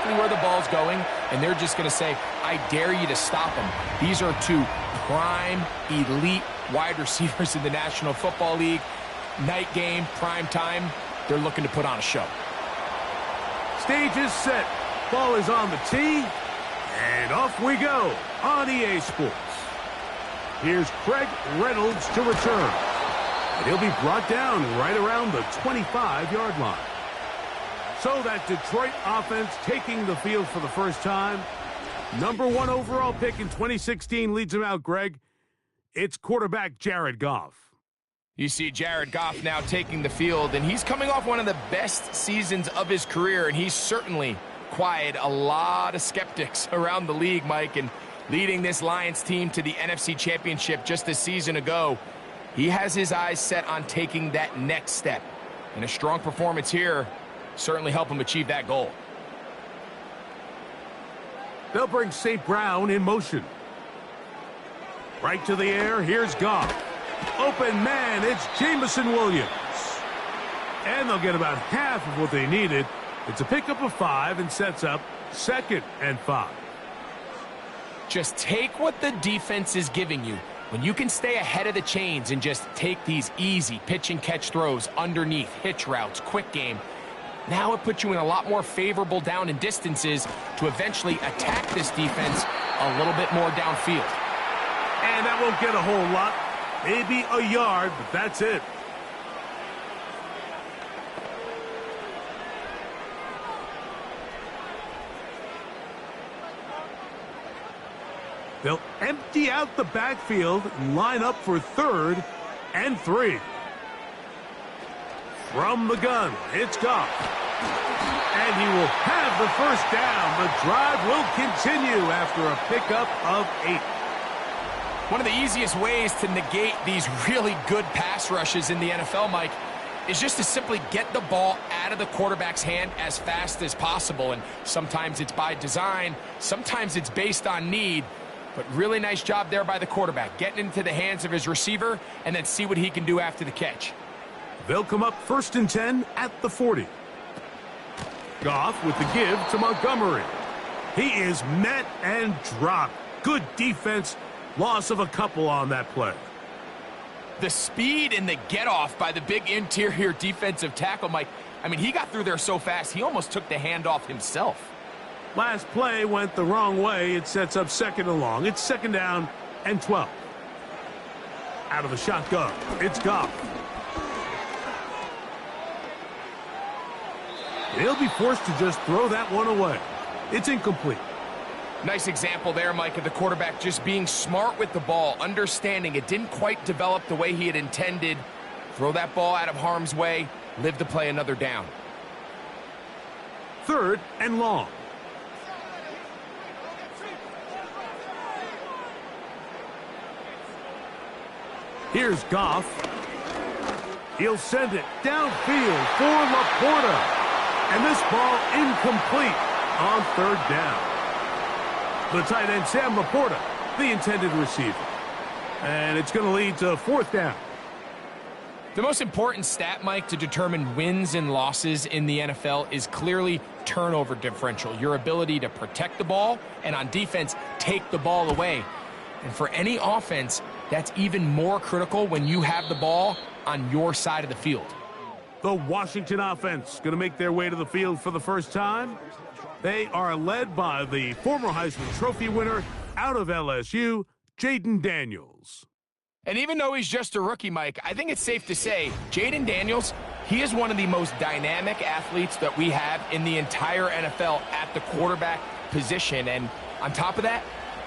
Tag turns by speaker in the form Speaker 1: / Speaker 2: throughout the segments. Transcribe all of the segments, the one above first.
Speaker 1: exactly where the ball's going, and they're just going to say, I dare you to stop him. These are two prime, elite wide receivers in the National Football League. Night game, prime time, they're looking to put on a show.
Speaker 2: Stage is set. Ball is on the tee. And off we go on EA Sports. Here's Craig Reynolds to return. And he'll be brought down right around the 25-yard line. So that Detroit offense taking the field for the first time. Number 1 overall pick in 2016 leads him out, Greg. It's quarterback Jared Goff.
Speaker 1: You see Jared Goff now taking the field, and he's coming off one of the best seasons of his career, and he's certainly quieted a lot of skeptics around the league, Mike, and leading this Lions team to the NFC Championship just a season ago. He has his eyes set on taking that next step, and a strong performance here certainly help him achieve that goal.
Speaker 2: They'll bring St. Brown in motion. Right to the air, here's Goff. Open man, it's Jamison Williams. And they'll get about half of what they needed. It's a pickup of 5 and sets up 2nd and 5.
Speaker 1: Just take what the defense is giving you. When you can stay ahead of the chains and just take these easy pitch and catch throws underneath, hitch routes, quick game, now it puts you in a lot more favorable down and distances to eventually attack this defense a little bit more downfield.
Speaker 2: And that won't get a whole lot. Maybe a yard, but that's it. They'll empty out the backfield and line up for 3rd and 3. From the gun, it's Goff. And he will have the first down. The drive will continue after a pickup of 8.
Speaker 1: One of the easiest ways to negate these really good pass rushes in the NFL, Mike, is just to simply get the ball out of the quarterback's hand as fast as possible. And sometimes it's by design, sometimes it's based on need. But really nice job there by the quarterback, getting into the hands of his receiver and then see what he can do after the catch.
Speaker 2: They'll come up 1st and 10 at the 40. Goff with the give to Montgomery. He is met and dropped. Good defense. Loss of a couple on that play.
Speaker 1: The speed and the get-off by the big interior defensive tackle, Mike. I mean, he got through there so fast, he almost took the handoff himself.
Speaker 2: Last play went the wrong way. It sets up 2nd and long. It's 2nd down and 12. Out of the shotgun, it's Goff. He'll be forced to just throw that one away. It's incomplete.
Speaker 1: Nice example there, Mike, of the quarterback just being smart with the ball, understanding it didn't quite develop the way he had intended. Throw that ball out of harm's way, live to play another down.
Speaker 2: 3rd and long. Here's Goff. He'll send it downfield for Laporta. And this ball incomplete on 3rd down. The tight end, Sam Laporta, the intended receiver. And it's going to lead to 4th down.
Speaker 1: The most important stat, Mike, to determine wins and losses in the NFL is clearly turnover differential, your ability to protect the ball and on defense, take the ball away. And for any offense, that's even more critical when you have the ball on your side of the field.
Speaker 2: The Washington offense going to make their way to the field for the first time. They are led by the former Heisman Trophy winner out of LSU, Jaden Daniels.
Speaker 1: And even though he's just a rookie, Mike, I think it's safe to say Jaden Daniels, he is one of the most dynamic athletes that we have in the entire NFL at the quarterback position. And on top of that,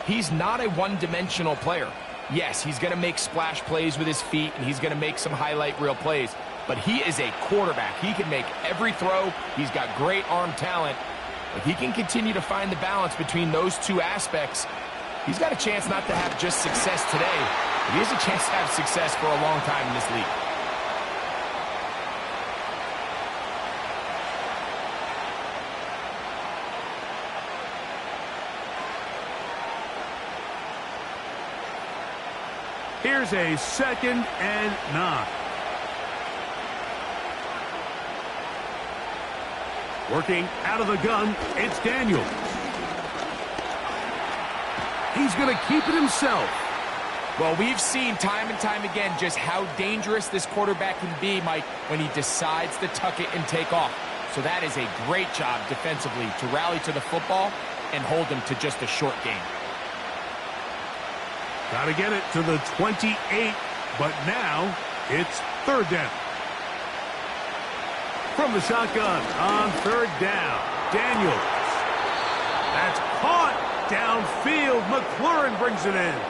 Speaker 1: he's not a one-dimensional player. Yes, he's going to make splash plays with his feet, and he's going to make some highlight reel plays. But he is a quarterback. He can make every throw. He's got great arm talent. If he can continue to find the balance between those two aspects, he's got a chance not to have just success today, but he has a chance to have success for a long time in this league.
Speaker 2: Here's a 2nd and 9. Working out of the gun, it's Daniels. He's going to keep it himself.
Speaker 1: Well, we've seen time and time again just how dangerous this quarterback can be, Mike, when he decides to tuck it and take off. So that is a great job defensively to rally to the football and hold him to just a short gain.
Speaker 2: Got to get it to the 28, but now it's third down. From the shotgun on third down, Daniels. That's caught downfield. McLaurin brings it in.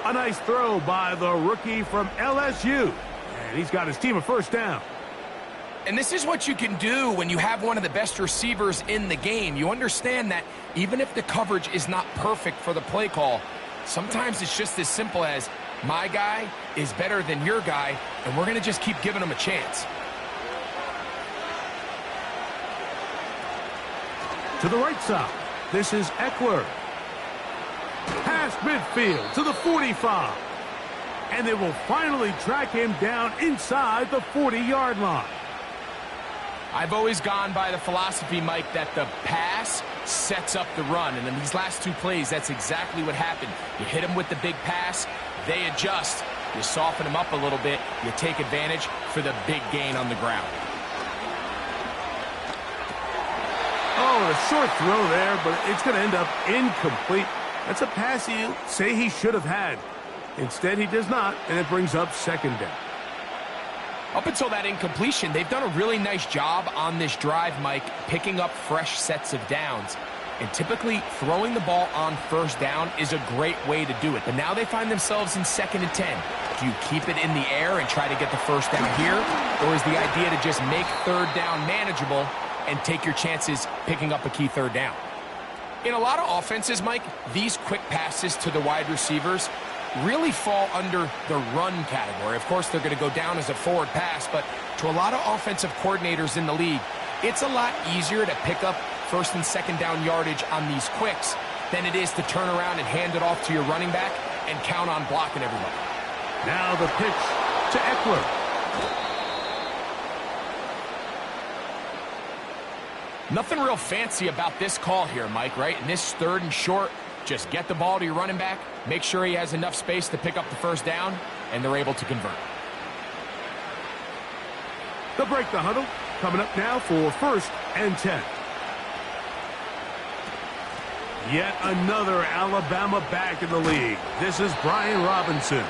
Speaker 2: A nice throw by the rookie from LSU. And he's got his team a first down.
Speaker 1: And this is what you can do when you have one of the best receivers in the game. You understand that even if the coverage is not perfect for the play call, sometimes it's just as simple as my guy is better than your guy, and we're going to just keep giving him a chance.
Speaker 2: To the right side, this is Eckler. Past midfield to the 45. And they will finally track him down inside the 40-yard line.
Speaker 1: I've always gone by the philosophy, Mike, that the pass sets up the run. And in these last two plays, that's exactly what happened. You hit them with the big pass, they adjust. You soften them up a little bit, you take advantage for the big gain on the ground.
Speaker 2: Oh, a short throw there, but it's going to end up incomplete. That's a pass you say he should have had. Instead, he does not, and it brings up second down.
Speaker 1: Up until that incompletion, they've done a really nice job on this drive, Mike, picking up fresh sets of downs. And typically, throwing the ball on first down is a great way to do it. But now they find themselves in 2nd and 10. Do you keep it in the air and try to get the first down here? Or is the idea to just make third down manageable and take your chances picking up a key third down? In a lot of offenses, Mike, these quick passes to the wide receivers really fall under the run category. Of course, they're going to go down as a forward pass, but to a lot of offensive coordinators in the league, it's a lot easier to pick up first and second down yardage on these quicks than it is to turn around and hand it off to your running back and count on blocking everybody.
Speaker 2: Now the pitch to Eckler.
Speaker 1: Nothing real fancy about this call here, Mike, right? In this 3rd and short, just get the ball to your running back, make sure he has enough space to pick up the first down, and they're able to convert.
Speaker 2: They'll break the huddle. Coming up now for 1st and 10. Yet another Alabama back in the league. This is Brian Robinson.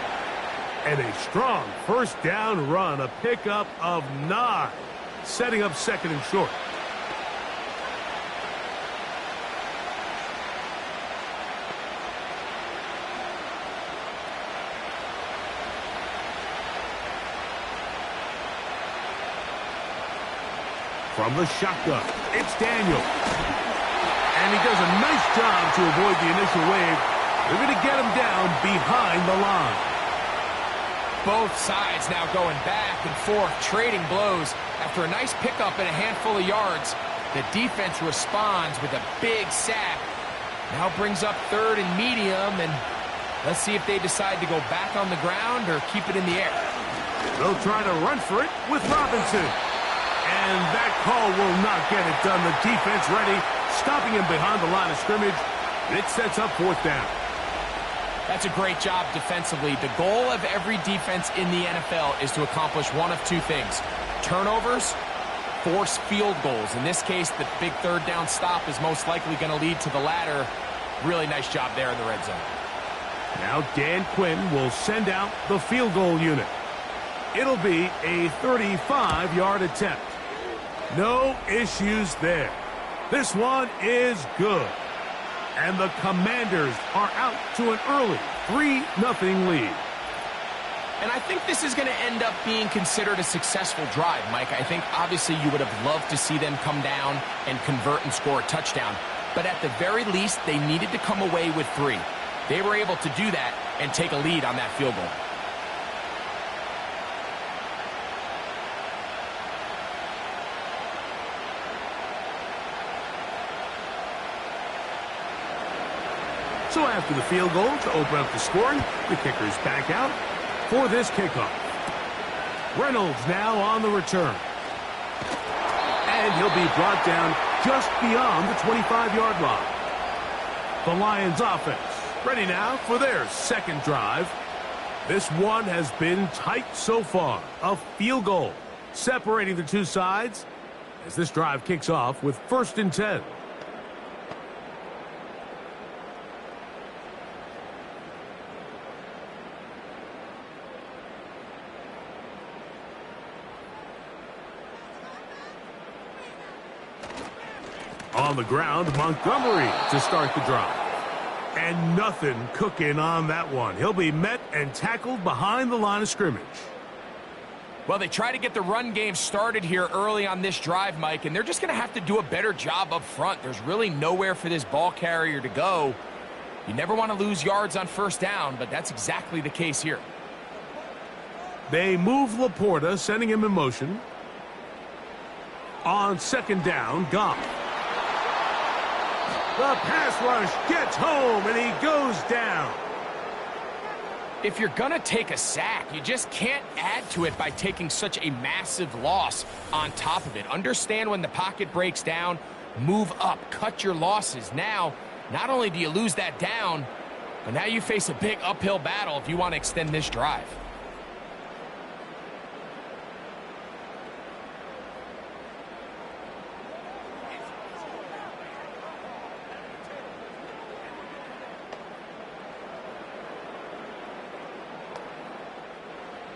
Speaker 2: And a strong first down run, a pickup of 9, setting up 2nd and short. From the shotgun, it's Daniels. And he does a nice job to avoid the initial wave. They're going to get him down behind the line.
Speaker 1: Both sides now going back and forth, trading blows. After a nice pickup and a handful of yards, the defense responds with a big sack. Now brings up 3rd and medium, and let's see if they decide to go back on the ground or keep it in the air.
Speaker 2: They'll try to run for it with Robinson. And that call will not get it done. The defense ready, stopping him behind the line of scrimmage. It sets up 4th down.
Speaker 1: That's a great job defensively. The goal of every defense in the NFL is to accomplish one of two things. Turnovers, force field goals. In this case, the big 3rd down stop is most likely going to lead to the latter. Really nice job there in the red zone.
Speaker 2: Now Dan Quinn will send out the field goal unit. It'll be a 35-yard attempt. No issues there. This one is good. And the Commanders are out to an early 3-0 lead.
Speaker 1: And I think this is going to end up being considered a successful drive, Mike. I think obviously you would have loved to see them come down and convert and score a touchdown. But at the very least, they needed to come away with 3. They were able to do that and take a lead on that field goal.
Speaker 2: So after the field goal to open up the scoring, the kicker's back out for this kickoff. Reynolds now on the return. And he'll be brought down just beyond the 25-yard line. The Lions offense ready now for their second drive. This one has been tight so far. A field goal separating the two sides as this drive kicks off with 1st and 10. On the ground, Montgomery to start the drive. And nothing cooking on that one. He'll be met and tackled behind the line of scrimmage.
Speaker 1: Well, they try to get the run game started here early on this drive, Mike, and they're just going to have to do a better job up front. There's really nowhere for this ball carrier to go. You never want to lose yards on 1st down, but that's exactly the case here.
Speaker 2: They move Laporta, sending him in motion. On 2nd down, Goff. The pass rush gets home, and he goes down.
Speaker 1: If you're going to take a sack, you just can't add to it by taking such a massive loss on top of it. Understand when the pocket breaks down, move up, cut your losses. Now, not only do you lose that down, but now you face a big uphill battle if you want to extend this drive.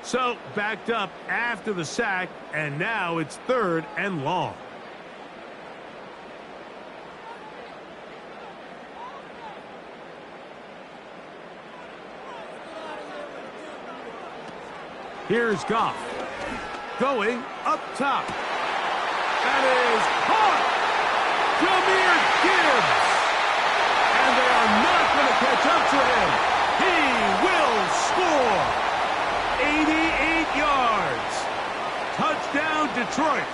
Speaker 2: So, backed up after the sack, and now it's 3rd and long. Here's Goff. Going up top. That is caught! Jahmyr Gibbs! And they are not going to catch up to him. He will score! 88 yards. Touchdown, Detroit.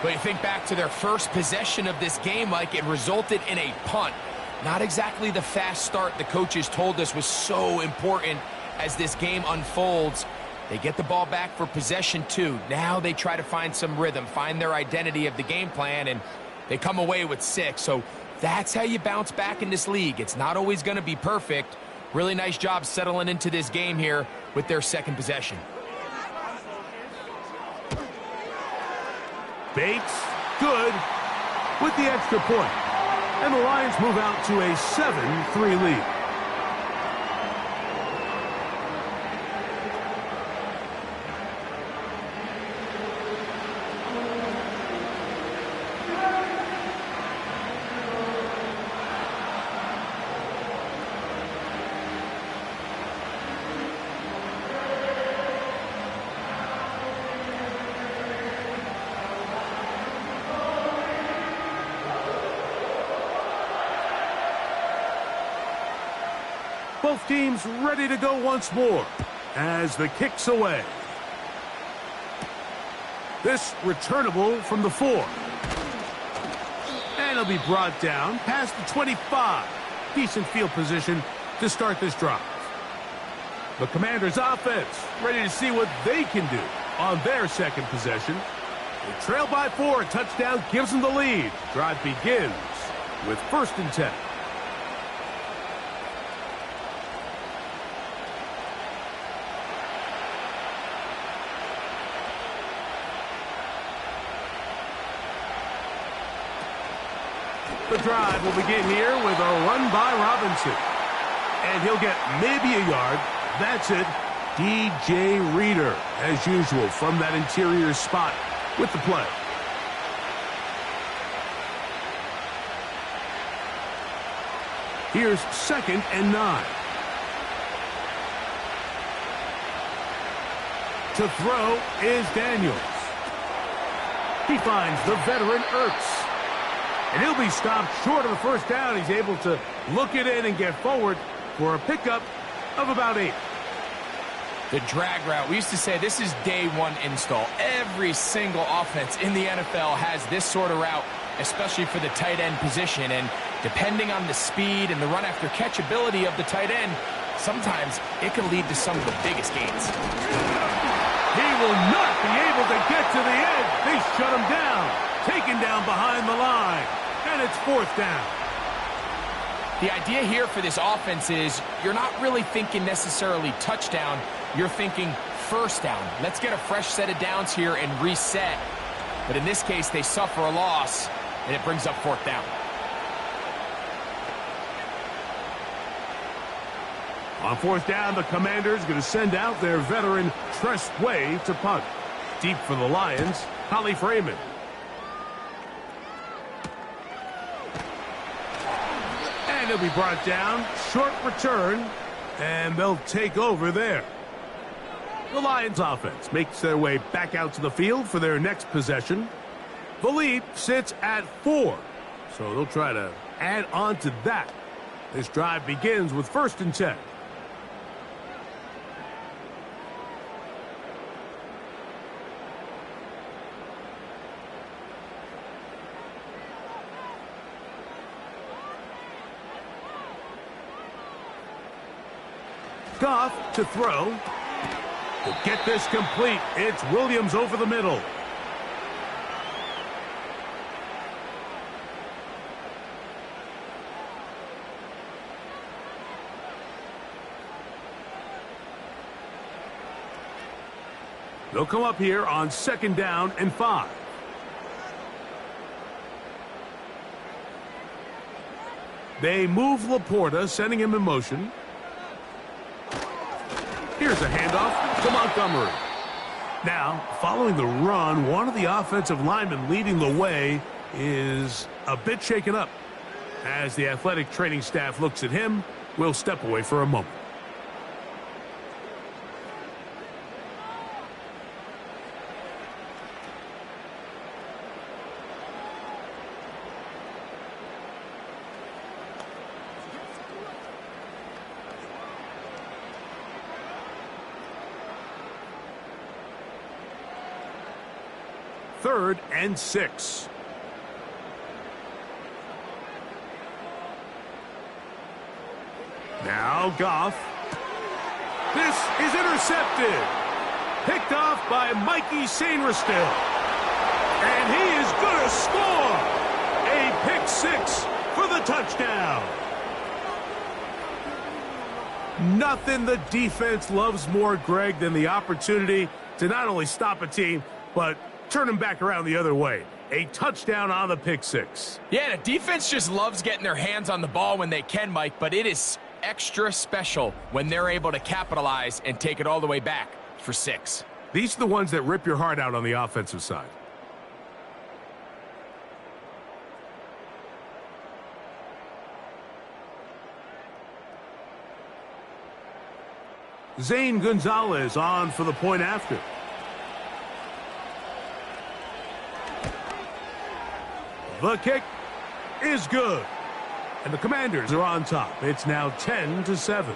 Speaker 1: But you think back to their first possession of this game, like it resulted in a punt. Not exactly the fast start the coaches told us was so important as this game unfolds. They get the ball back for possession 2. Now they try to find some rhythm, find their identity of the game plan, and they come away with 6. So that's how you bounce back in this league. It's not always going to be perfect. Really nice job settling into this game here with their second possession.
Speaker 2: Bates, good, with the extra point. And the Lions move out to a 7-3 lead. Both teams ready to go once more as the kick's away. This returnable from the 4. And he'll be brought down past the 25. Decent field position to start this drive. The Commanders' offense ready to see what they can do on their second possession. They trail by 4. A touchdown gives them the lead. Drive begins with 1st and 10. The drive will begin here with a run by Robinson. And he'll get maybe a yard. That's it. DJ Reader, as usual, from that interior spot with the play. Here's 2nd and 9. To throw is Daniels. He finds the veteran Ertz. And he'll be stopped short of the 1st down. He's able to look it in and get forward for a pickup of about 8.
Speaker 1: The drag route. We used to say this is day 1 install. Every single offense in the NFL has this sort of route, especially for the tight end position. And depending on the speed and the run after catch ability of the tight end, sometimes it can lead to some of the biggest gains.
Speaker 2: He will not be able to get to the edge. They shut him down. Taken down behind the line. And it's 4th down.
Speaker 1: The idea here for this offense is you're not really thinking necessarily touchdown. You're thinking first down. Let's get a fresh set of downs here and reset. But in this case, they suffer a loss, and it brings up 4th down.
Speaker 2: On 4th down, the Commanders going to send out their veteran Tress Way to punt. Deep for the Lions, Holly Freeman. And he'll be brought down. Short return, and they'll take over there. The Lions offense makes their way back out to the field for their next possession. The lead sits at 4, so they'll try to add on to that. This drive begins with 1st and 10. Goff to throw. To get this complete, it's Williams over the middle. They'll come up here on 2nd down and 5. They move Laporta, sending him in motion. Here's a handoff to Montgomery. Now, following the run, one of the offensive linemen leading the way is a bit shaken up. As the athletic training staff looks at him, we'll step away for a moment. Third and 6. Now Goff. This is intercepted. Picked off by Mikey Sainristil. And he is going to score. A pick 6 for the touchdown. Nothing the defense loves more, Greg, than the opportunity to not only stop a team, but turn them back around the other way. A touchdown on the pick 6.
Speaker 1: Yeah, the defense just loves getting their hands on the ball when they can, Mike, but it is extra special when they're able to capitalize and take it all the way back for 6.
Speaker 2: These are the ones that rip your heart out on the offensive side. Zane Gonzalez on for the point after. The kick is good. And the Commanders are on top. It's now 10-7.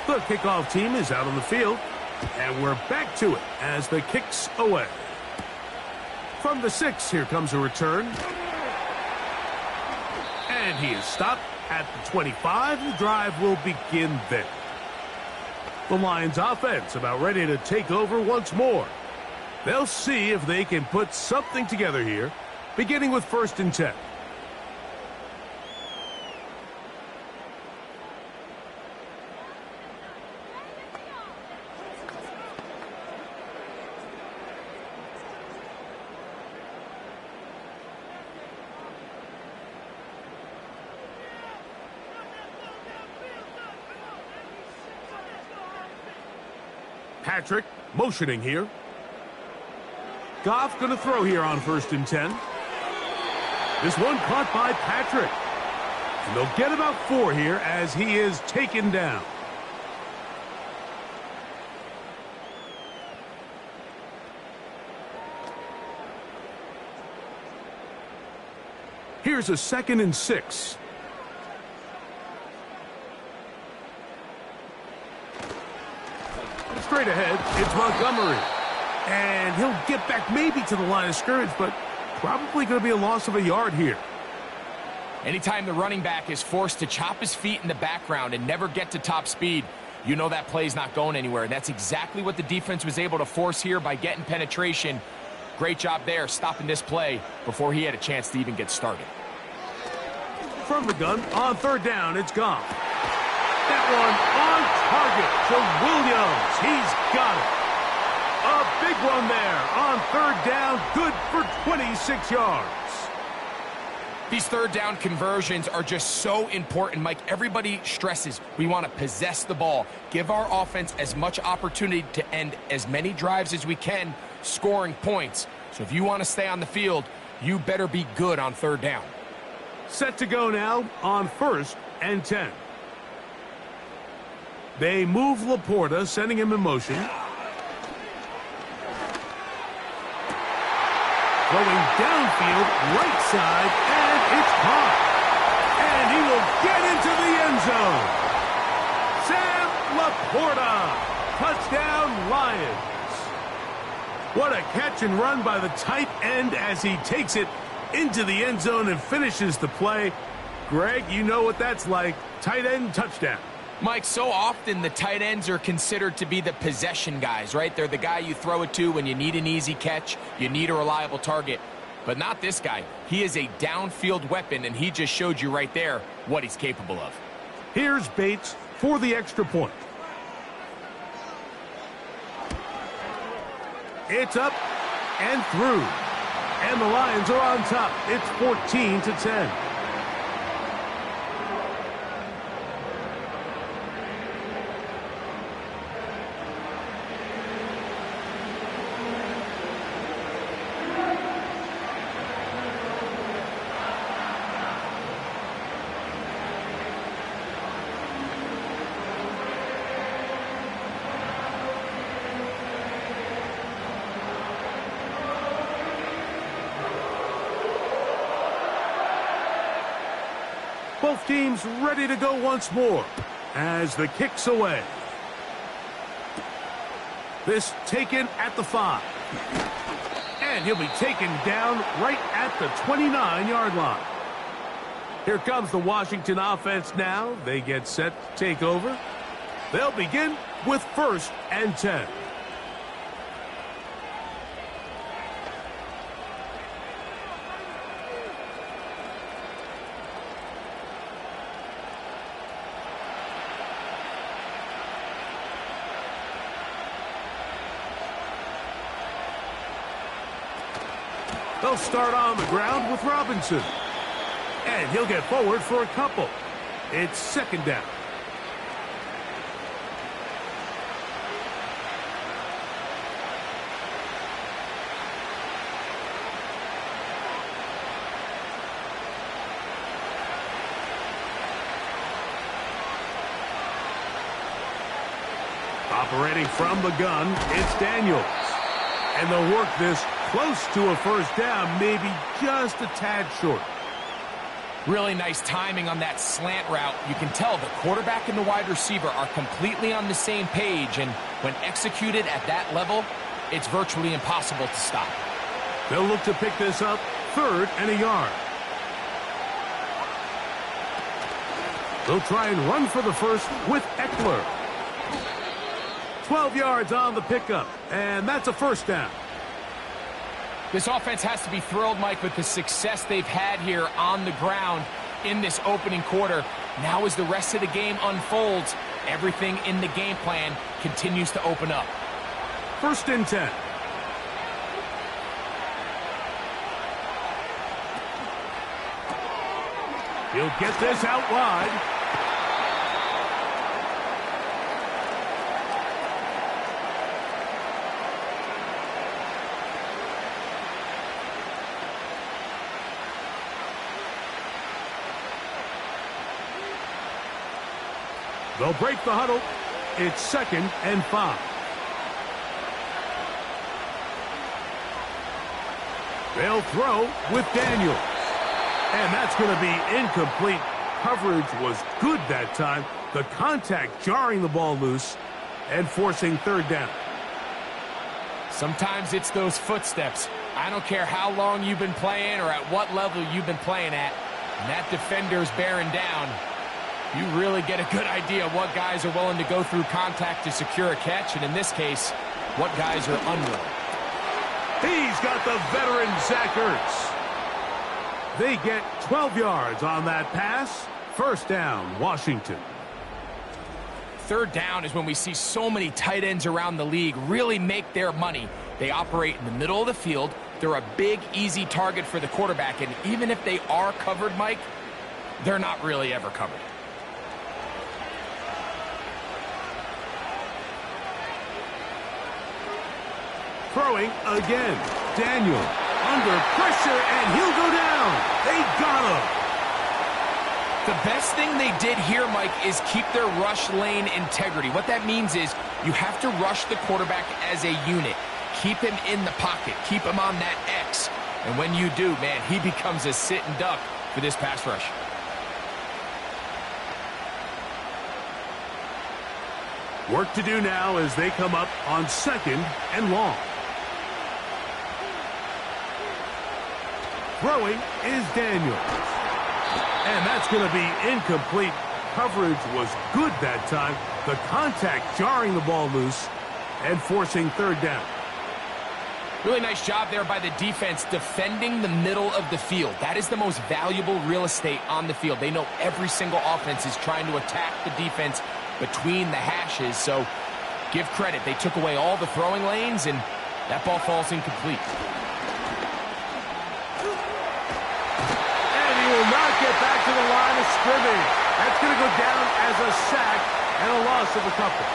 Speaker 2: The kickoff team is out on the field, and we're back to it as the kick's away. From the 6, here comes a return. And he is stopped at the 25. The drive will begin there. The Lions offense about ready to take over once more. They'll see if they can put something together here, beginning with 1st and 10. Patrick motioning here. Goff going to throw here on 1st and 10. This one caught by Patrick. And they'll get about 4 here as he is taken down. Here's a 2nd and 6. Straight ahead, it's Montgomery. And he'll get back maybe to the line of scrimmage, but probably going to be a loss of a yard here.
Speaker 1: Anytime the running back is forced to chop his feet in the background and never get to top speed, you know that play's not going anywhere. And that's exactly what the defense was able to force here by getting penetration. Great job there, stopping this play before he had a chance to even get started.
Speaker 2: From the gun, on 3rd down, it's gone. That one on target to Williams. He's got it. A big one there on 3rd down, good for 26 yards.
Speaker 1: These 3rd down conversions are just so important, Mike. Everybody stresses we want to possess the ball, give our offense as much opportunity to end as many drives as we can, scoring points. So if you want to stay on the field, you better be good on 3rd down.
Speaker 2: Set to go now on 1st and 10. They move Laporta, sending him in motion. Going downfield, right side, and it's caught. And he will get into the end zone. Sam Laporta, touchdown Lions. What a catch and run by the tight end as he takes it into the end zone and finishes the play. Greg, you know what that's like. Tight end touchdown.
Speaker 1: Mike, so often the tight ends are considered to be the possession guys, right? They're the guy you throw it to when you need an easy catch, you need a reliable target. But not this guy. He is a downfield weapon, and he just showed you right there what he's capable of.
Speaker 2: Here's Bates for the extra point. It's up and through. And the Lions are on top. It's 14-10. Both teams ready to go once more as the kick's away. This taken at the 5. And he'll be taken down right at the 29-yard line. Here comes the Washington offense now. They get set to take over. They'll begin with 1st and 10. They'll start on the ground with Robinson. And he'll get forward for a couple. It's 2nd down. Operating from the gun, it's Daniels. And they'll work this close to a 1st down, maybe just a tad short.
Speaker 1: Really nice timing on that slant route. You can tell the quarterback and the wide receiver are completely on the same page, and when executed at that level, it's virtually impossible to stop.
Speaker 2: They'll look to pick this up, 3rd and a yard. They'll try and run for the 1st with Eckler. 12 yards on the pickup, and that's a 1st down.
Speaker 1: This offense has to be thrilled, Mike, with the success they've had here on the ground in this opening quarter. Now as the rest of the game unfolds, everything in the game plan continues to open up.
Speaker 2: 1st and 10. He'll get this out wide. They'll break the huddle. It's 2nd and 5. They'll throw with Daniels. And that's going to be incomplete. Coverage was good that time. The contact jarring the ball loose and forcing third down.
Speaker 1: Sometimes it's those footsteps. I don't care how long you've been playing or at what level you've been playing at. When that defender's bearing down, you really get a good idea of what guys are willing to go through contact to secure a catch, and in this case, what guys are unwilling.
Speaker 2: He's got the veteran Zach Ertz. They get 12 yards on that pass. First down, Washington.
Speaker 1: Third down is when we see so many tight ends around the league really make their money. They operate in the middle of the field. They're a big, easy target for the quarterback, and even if they are covered, Mike, they're not really ever covered.
Speaker 2: Throwing again. Daniel under pressure, and he'll go down. They got him.
Speaker 1: The best thing they did here, Mike, is keep their rush lane integrity. What that means is you have to rush the quarterback as a unit. Keep him in the pocket. Keep him on that X. And when you do, man, he becomes a sitting duck for this pass rush.
Speaker 2: Work to do now as they come up on second and long. Throwing is Daniels. And that's going to be incomplete. Coverage was good that time. The contact jarring the ball loose and forcing third down.
Speaker 1: Really nice job there by the defense defending the middle of the field. That is the most valuable real estate on the field. They know every single offense is trying to attack the defense between the hashes. So give credit. They took away all the throwing lanes, and that ball falls incomplete.
Speaker 2: Will not get back to the line of scrimmage. That's going to go down as a sack and a loss of a couple.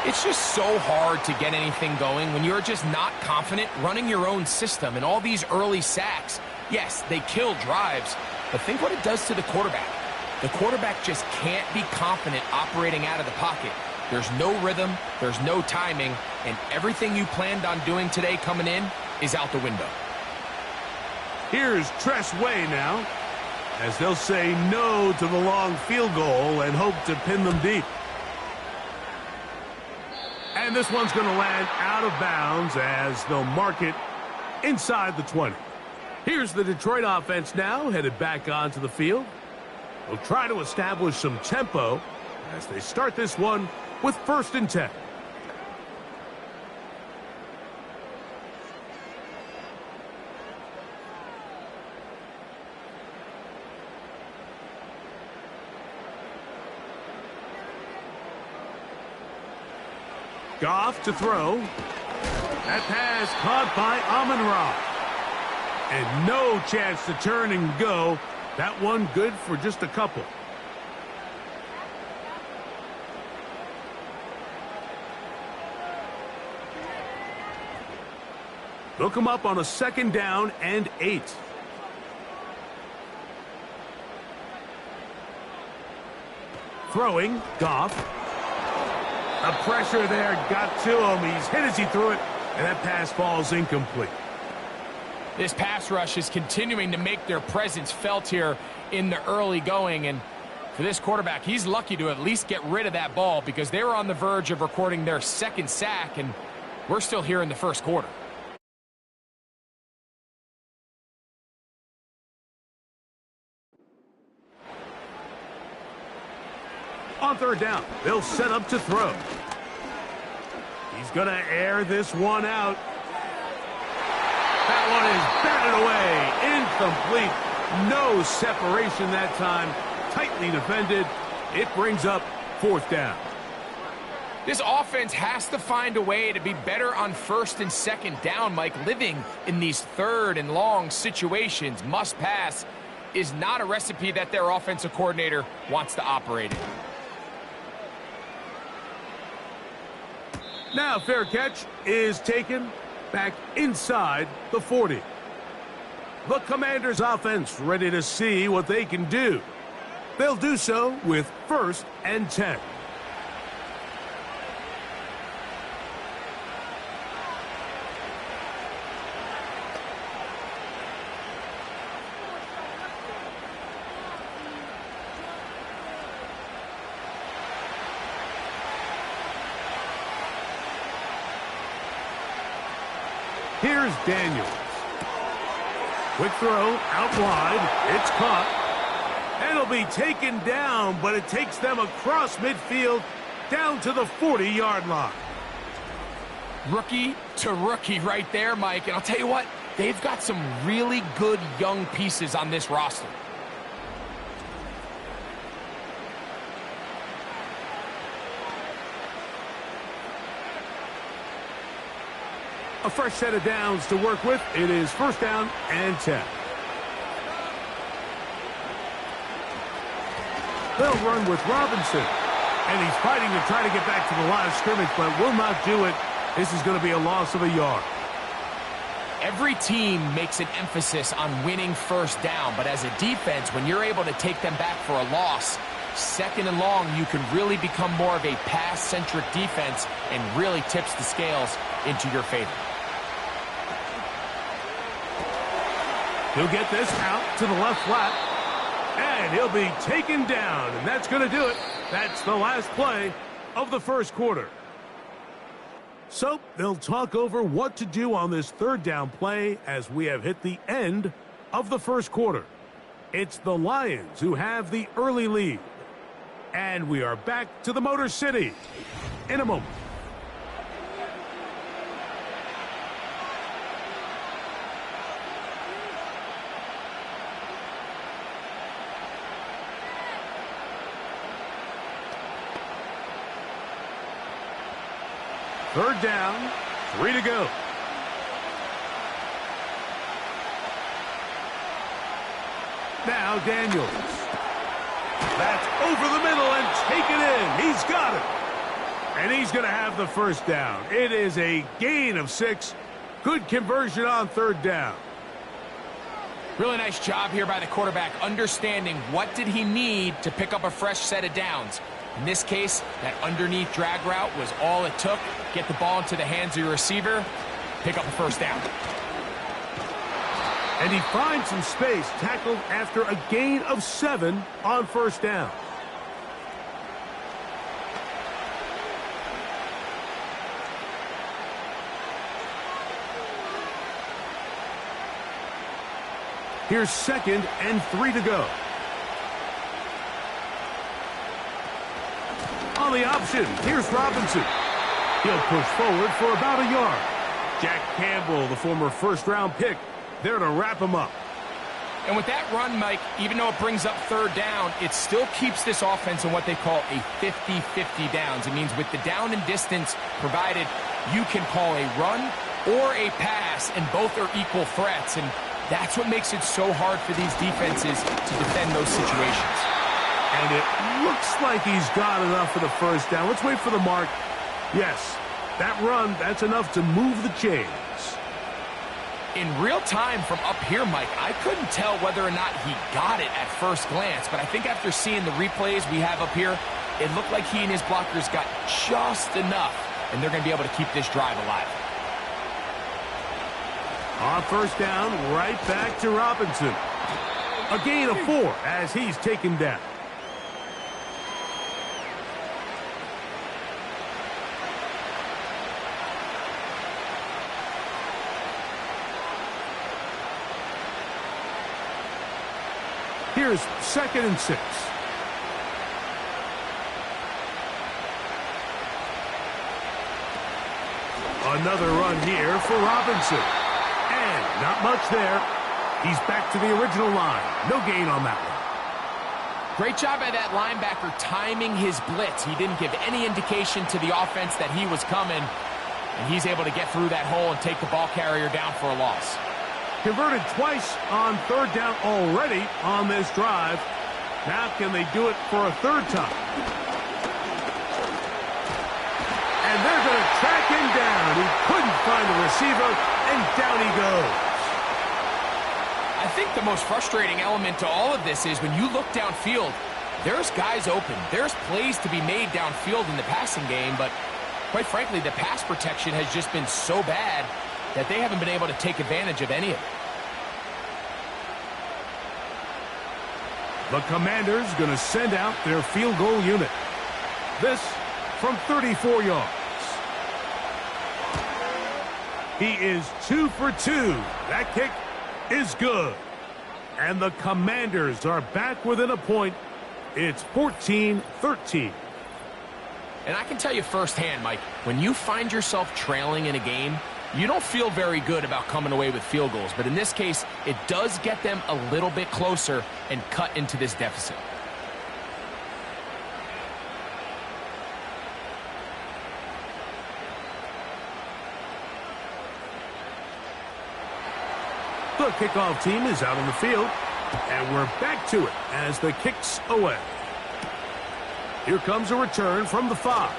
Speaker 1: It's just so hard to get anything going when you're just not confident running your own system. And all these early sacks, yes, they kill drives, but think what it does to the quarterback. The quarterback just can't be confident operating out of the pocket. There's no rhythm, there's no timing, and everything you planned on doing today coming in is out the window.
Speaker 2: Here's Tress Way now, as they'll say no to the long field goal and hope to pin them deep. And this one's going to land out of bounds as they'll mark it inside the 20. Here's the Detroit offense now, headed back onto the field. They'll try to establish some tempo as they start this one with 1st and 10. Goff to throw. That pass caught by Amon-Ra. And no chance to turn and go. That one good for just a couple. They'll come up on a 2nd down and 8. Throwing, Goff. The pressure there got to him. He's hit as he threw it, and that pass falls incomplete.
Speaker 1: This pass rush is continuing to make their presence felt here in the early going, and for this quarterback, he's lucky to at least get rid of that ball because they were on the verge of recording their 2nd sack, and we're still here in the 1st quarter.
Speaker 2: On 3rd down, they'll set up to throw. He's going to air this one out. That one is batted away. Incomplete. No separation that time. Tightly defended. It brings up 4th down.
Speaker 1: This offense has to find a way to be better on 1st and 2nd down, Mike. Living in these 3rd and long situations, must pass, is not a recipe that their offensive coordinator wants to operate in.
Speaker 2: Now fair catch is taken back inside the 40. The Commanders' offense ready to see what they can do. They'll do so with 1st and 10. Here's Daniels. Quick throw, out wide. It's caught. And it'll be taken down, but it takes them across midfield down to the 40-yard line.
Speaker 1: Rookie to rookie right there, Mike. And I'll tell you what, they've got some really good young pieces on this roster.
Speaker 2: A fresh set of downs to work with. It is 1st down and 10. They'll run with Robinson. And he's fighting to try to get back to the line of scrimmage, but will not do it. This is going to be a loss of a yard.
Speaker 1: Every team makes an emphasis on winning 1st down, but as a defense, when you're able to take them back for a loss, 2nd and long, you can really become more of a pass-centric defense and really tips the scales into your favor.
Speaker 2: He'll get this out to the left flat, and he'll be taken down, and that's going to do it. That's the last play of the 1st quarter. So they'll talk over what to do on this 3rd down play as we have hit the end of the 1st quarter. It's the Lions who have the early lead. And we are back to the Motor City in a moment. Third down, 3 to go. Now Daniels. That's over the middle and taken in. He's got it. And he's going to have the 1st down. It is a gain of 6. Good conversion on 3rd down.
Speaker 1: Really nice job here by the quarterback, understanding what did he need to pick up a fresh set of downs. In this case, that underneath drag route was all it took. Get the ball into the hands of your receiver, pick up a 1st down.
Speaker 2: And he finds some space, tackled after a gain of 7 on 1st down. Here's 2nd and 3 to go. On the option, here's Robinson. He'll push forward for about a yard. Jack Campbell, the former 1st-round pick, there to wrap him up.
Speaker 1: And with that run, Mike, even though it brings up 3rd down, it still keeps this offense in what they call a 50-50 downs. It means with the down and distance provided, you can call a run or a pass, and both are equal threats. And that's what makes it so hard for these defenses to defend those situations.
Speaker 2: And it looks like he's got enough for the 1st down. Let's wait for the mark. Yes, that run, that's enough to move the chains.
Speaker 1: In real time from up here, Mike, I couldn't tell whether or not he got it at first glance, but I think after seeing the replays we have up here, it looked like he and his blockers got just enough, and they're going to be able to keep this drive alive.
Speaker 2: On 1st down, right back to Robinson. A gain of 4 as he's taken down. Here's 2nd and 6. Another run here for Robinson. And not much there. He's back to the original line. No gain on that one.
Speaker 1: Great job by that linebacker timing his blitz. He didn't give any indication to the offense that he was coming, and he's able to get through that hole and take the ball carrier down for a loss.
Speaker 2: Converted twice on 3rd down already on this drive. Now can they do it for a 3rd time? And they're going to track him down. He couldn't find the receiver, and down he goes.
Speaker 1: I think the most frustrating element to all of this is when you look downfield, there's guys open. There's plays to be made downfield in the passing game, but quite frankly, the pass protection has just been so bad that they haven't been able to take advantage of any of it.
Speaker 2: The Commanders going to send out their field goal unit. This from 34 yards. He is 2 for 2. That kick is good. And the Commanders are back within a point. It's 14-13.
Speaker 1: And I can tell you firsthand, Mike, when you find yourself trailing in a game, you don't feel very good about coming away with field goals. But in this case, it does get them a little bit closer and cut into this deficit.
Speaker 2: The kickoff team is out on the field, and we're back to it as the kick's away. Here comes a return from the 5.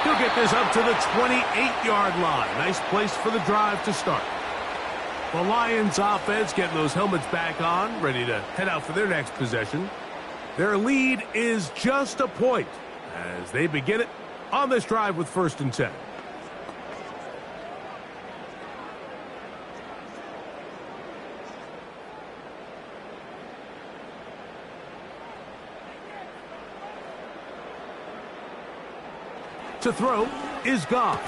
Speaker 2: He'll get this up to the 28-yard line. Nice place for the drive to start. The Lions offense getting those helmets back on, ready to head out for their next possession. Their lead is just a point as they begin it on this drive with 1st and 10. To throw is Goff.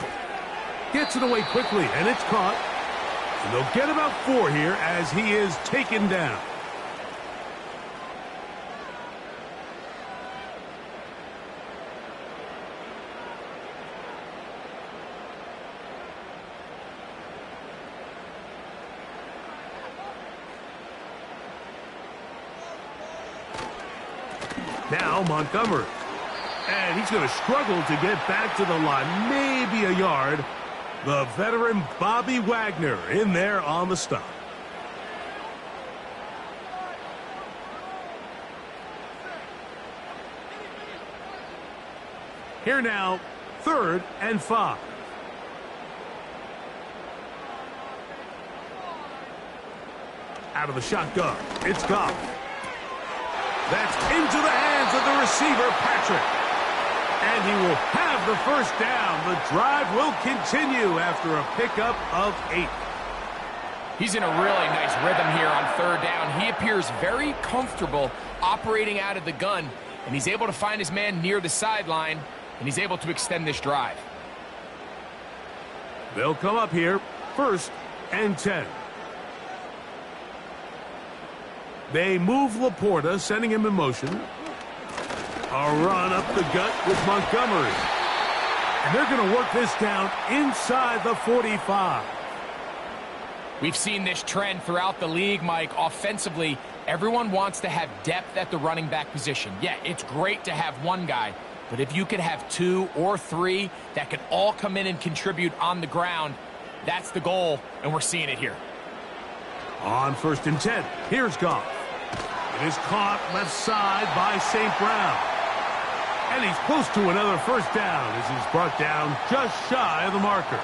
Speaker 2: Gets it away quickly, and it's caught. And they'll get about 4 here as he is taken down. Now Montgomery. And he's going to struggle to get back to the line, maybe a yard. The veteran Bobby Wagner in there on the stop. Here now, 3rd and 5. Out of the shotgun, it's Goff. That's into the hands of the receiver, Patrick. And he will have the 1st down. The drive will continue after a pickup of 8.
Speaker 1: He's in a really nice rhythm here on 3rd down. He appears very comfortable operating out of the gun, and he's able to find his man near the sideline, and he's able to extend this drive.
Speaker 2: They'll come up here, 1st and 10. They move Laporta, sending him in motion. A run up the gut with Montgomery. And they're going to work this down inside the 45.
Speaker 1: We've seen this trend throughout the league, Mike. Offensively, everyone wants to have depth at the running back position. Yeah, it's great to have one guy, but if you could have 2 or 3 that can all come in and contribute on the ground, that's the goal, and we're seeing it here.
Speaker 2: On 1st and 10, here's Goff. It is caught left side by St. Brown. And he's close to another 1st down as he's brought down just shy of the marker.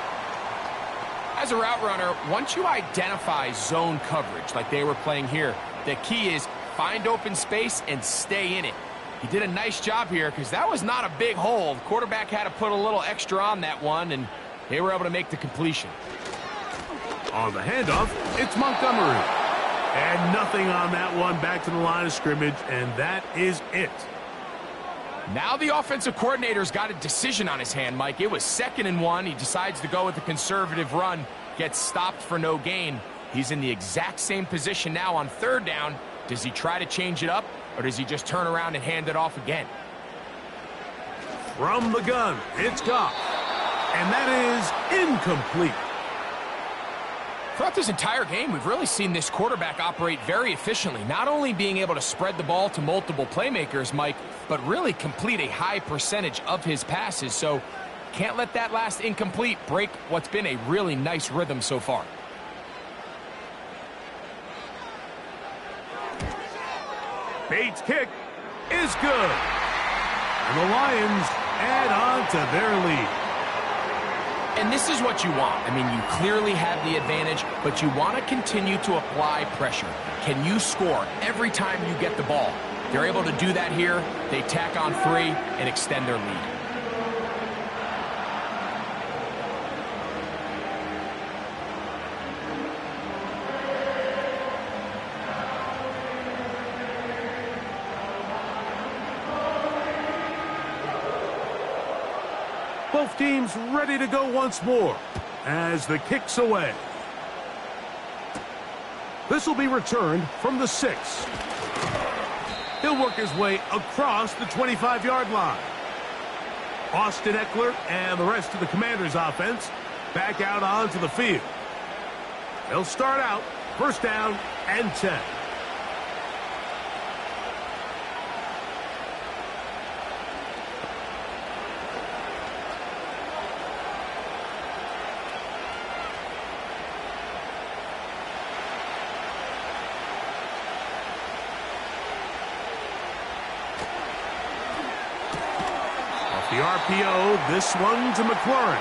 Speaker 1: As a route runner, once you identify zone coverage like they were playing here, the key is find open space and stay in it. He did a nice job here because that was not a big hole. The quarterback had to put a little extra on that one, and they were able to make the completion.
Speaker 2: On the handoff, it's Montgomery. And nothing on that one, back to the line of scrimmage, and that is it.
Speaker 1: Now the offensive coordinator's got a decision on his hand, Mike. It was 2nd and 1. He decides to go with a conservative run, gets stopped for no gain. He's in the exact same position now on 3rd down. Does he try to change it up, or does he just turn around and hand it off again?
Speaker 2: From the gun, it's Goff. And that is incomplete.
Speaker 1: Throughout this entire game, we've really seen this quarterback operate very efficiently, not only being able to spread the ball to multiple playmakers, Mike, but really complete a high percentage of his passes. So can't let that last incomplete break what's been a really nice rhythm so far.
Speaker 2: Bates' kick is good. And the Lions add on to their lead.
Speaker 1: And this is what you want. I mean, you clearly have the advantage, but you want to continue to apply pressure. Can you score every time you get the ball? They're able to do that here. They tack on 3 and extend their lead.
Speaker 2: Both teams ready to go once more. as the kick's away. This will be returned from the 6. He'll work his way across the 25-yard line. Austin Eckler and the rest of the Commanders' offense back out onto the field. They'll start out first down and 10. The RPO, this one to McLaurin.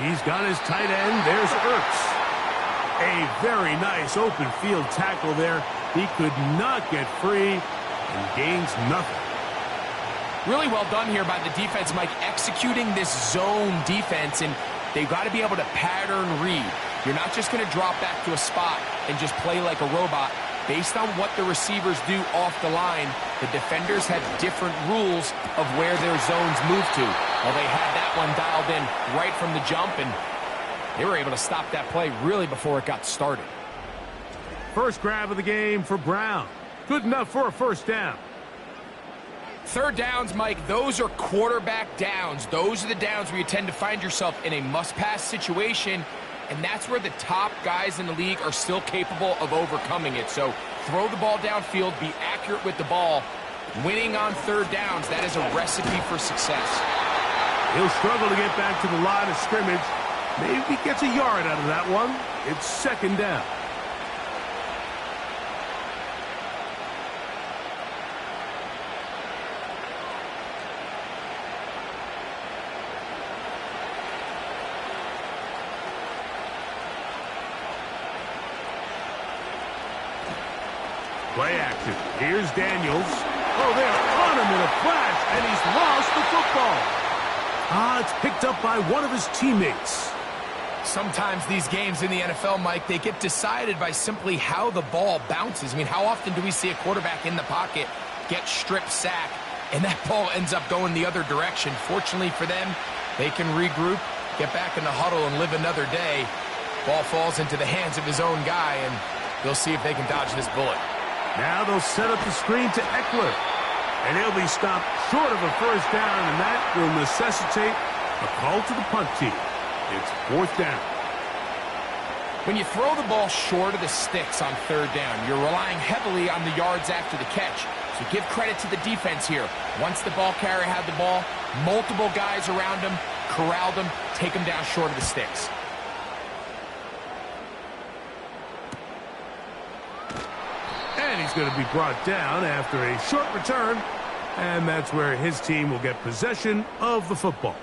Speaker 2: He's got his tight end. There's Ertz. A very nice open field tackle there. He could not get free and gains nothing.
Speaker 1: Really well done here by the defense, Mike, executing this zone defense, and they've got to be able to pattern read. You're not just going to drop back to a spot and just play like a robot. Based on what the receivers do off the line, the defenders have different rules of where their zones move to. Well, they had that one dialed in right from the jump, and they were able to stop that play really before it got started.
Speaker 2: First grab of the game for Brown. Good enough for a first down.
Speaker 1: Third downs, Mike, those are quarterback downs. Those are the downs where you tend to find yourself in a must-pass situation, and that's where the top guys in the league are still capable of overcoming it. So throw the ball downfield, be accurate with the ball. Winning on third downs, that is a recipe for success.
Speaker 2: He'll struggle to get back to the line of scrimmage. Maybe he gets a yard out of that one. It's second down. Play action. Here's Daniels. Oh, they're on him in a flash, and he's lost the football. It's picked up by one of his teammates.
Speaker 1: Sometimes these games in the NFL, Mike, they get decided by simply how the ball bounces. I mean, how often do we see a quarterback in the pocket get strip sack, and that ball ends up going the other direction? Fortunately for them, they can regroup, get back in the huddle, and live another day. Ball falls into the hands of his own guy, and they'll see if they can dodge this bullet.
Speaker 2: Now they'll set up the screen to Eckler, and he'll be stopped short of a first down, and that will necessitate a call to the punt team. It's fourth down.
Speaker 1: When you throw the ball short of the sticks on third down, you're relying heavily on the yards after the catch. So give credit to the defense here. Once the ball carrier had the ball, multiple guys around him, corralled him, take him down short of the sticks.
Speaker 2: And he's going to be brought down after a short return, and that's where his team will get possession of the football.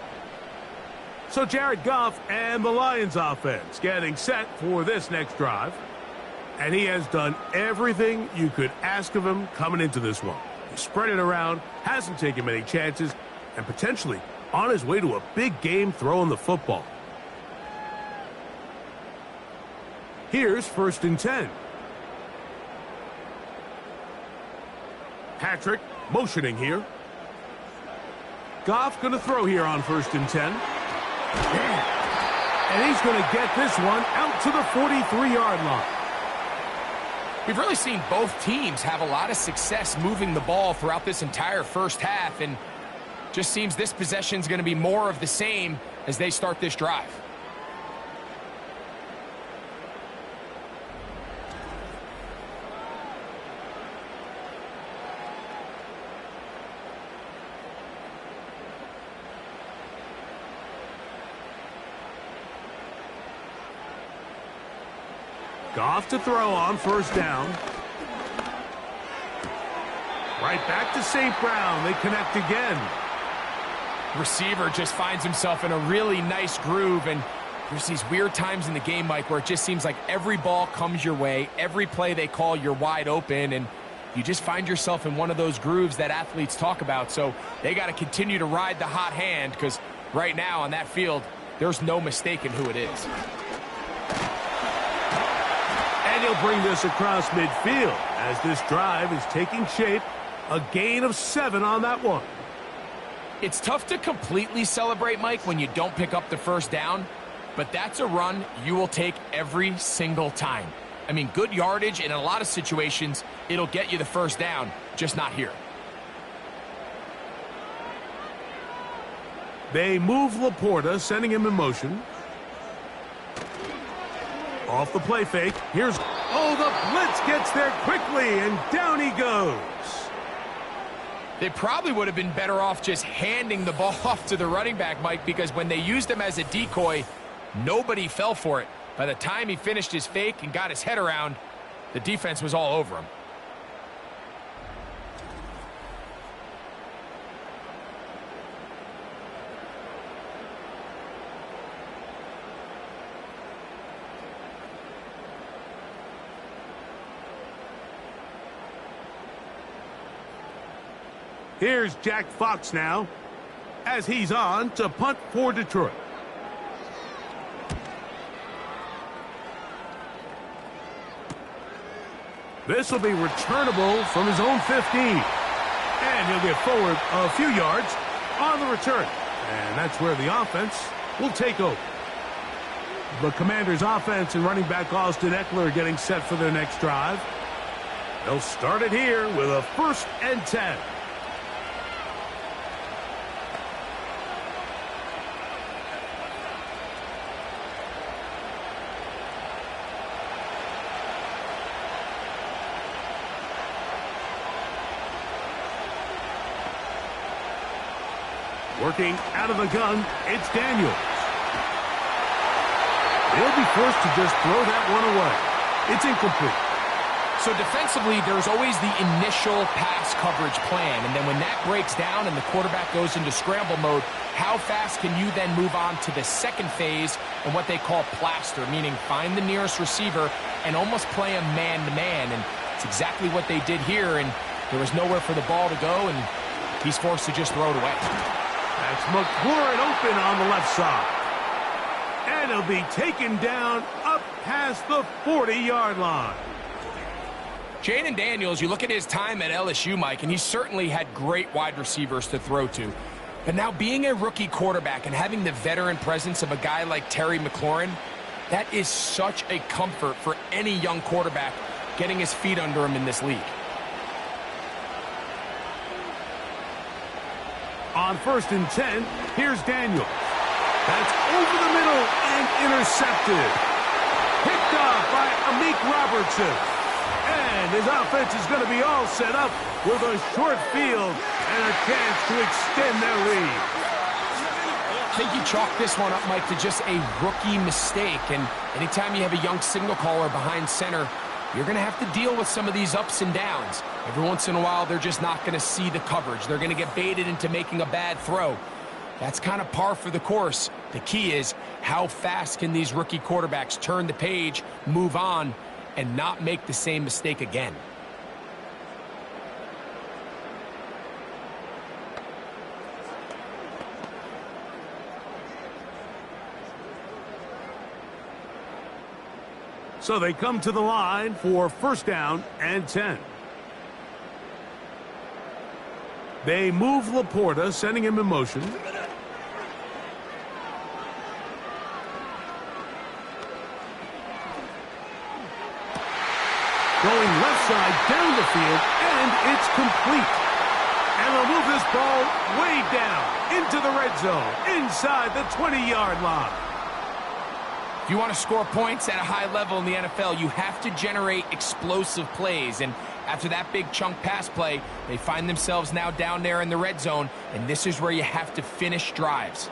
Speaker 2: So Jared Goff and the Lions offense getting set for this next drive. And he has done everything you could ask of him coming into this one. He spread it around, hasn't taken many chances, and potentially on his way to a big game throwing the football. Here's first and 10. Patrick motioning here. Goff going to throw here on first and 10. And he's going to get this one out to the 43-yard line.
Speaker 1: We've really seen both teams have a lot of success moving the ball throughout this entire first half, and just seems this possession is going to be more of the same as they start this drive.
Speaker 2: Goff to throw on first down. Right back to St. Brown. They connect again.
Speaker 1: Receiver just finds himself in a really nice groove, and there's these weird times in the game, Mike, where it just seems like every ball comes your way, every play they call, you're wide open, and you just find yourself in one of those grooves that athletes talk about. So they got to continue to ride the hot hand, because right now on that field, there's no mistaking who it is.
Speaker 2: And he'll bring this across midfield as this drive is taking shape. A gain of 7 on that one.
Speaker 1: It's tough to completely celebrate, Mike, when you don't pick up the first down, but that's a run you will take every single time. I mean, good yardage, and in a lot of situations, it'll get you the first down, just not here.
Speaker 2: They move Laporta, sending him in motion. Off the play fake. Here's... Oh, the blitz gets there quickly, and down he goes.
Speaker 1: They probably would have been better off just handing the ball off to the running back, Mike, because when they used him as a decoy, nobody fell for it. By the time he finished his fake and got his head around, the defense was all over him.
Speaker 2: Here's Jack Fox now, as he's on to punt for Detroit. This will be returnable from his own 15. And he'll get forward a few yards on the return. And that's where the offense will take over. The Commanders' offense and running back Austin Eckler getting set for their next drive. They'll start it here with a 1st and 10. Working out of the gun, it's Daniels. They'll be forced to just throw that one away. It's incomplete.
Speaker 1: So defensively, there's always the initial pass coverage plan, and then when that breaks down and the quarterback goes into scramble mode, how fast can you then move on to the second phase and what they call plaster, meaning find the nearest receiver and almost play him man-to-man, and it's exactly what they did here, and there was nowhere for the ball to go, and he's forced to just throw it away.
Speaker 2: That's McLaurin open on the left side. And he'll be taken down up past the 40-yard line.
Speaker 1: Jaden Daniels, you look at his time at LSU, Mike, and he certainly had great wide receivers to throw to. But now being a rookie quarterback and having the veteran presence of a guy like Terry McLaurin, that is such a comfort for any young quarterback getting his feet under him in this league.
Speaker 2: On 1st and 10, here's Daniels. That's over the middle and intercepted. Picked off by Amik Robertson. And his offense is going to be all set up with a short field and a chance to extend their lead.
Speaker 1: I think you chalk this one up, Mike, to just a rookie mistake. And anytime you have a young signal caller behind center, you're going to have to deal with some of these ups and downs. Every once in a while, they're just not going to see the coverage. They're going to get baited into making a bad throw. That's kind of par for the course. The key is how fast can these rookie quarterbacks turn the page, move on, and not make the same mistake again.
Speaker 2: So they come to the line for 1st down and 10. They move Laporta, sending him in motion. Going left side down the field, and it's complete. And they'll move this ball way down into the red zone, inside the 20-yard line.
Speaker 1: If you want to score points at a high level in the NFL, you have to generate explosive plays. And after that big chunk pass play, they find themselves now down there in the red zone, and this is where you have to finish drives.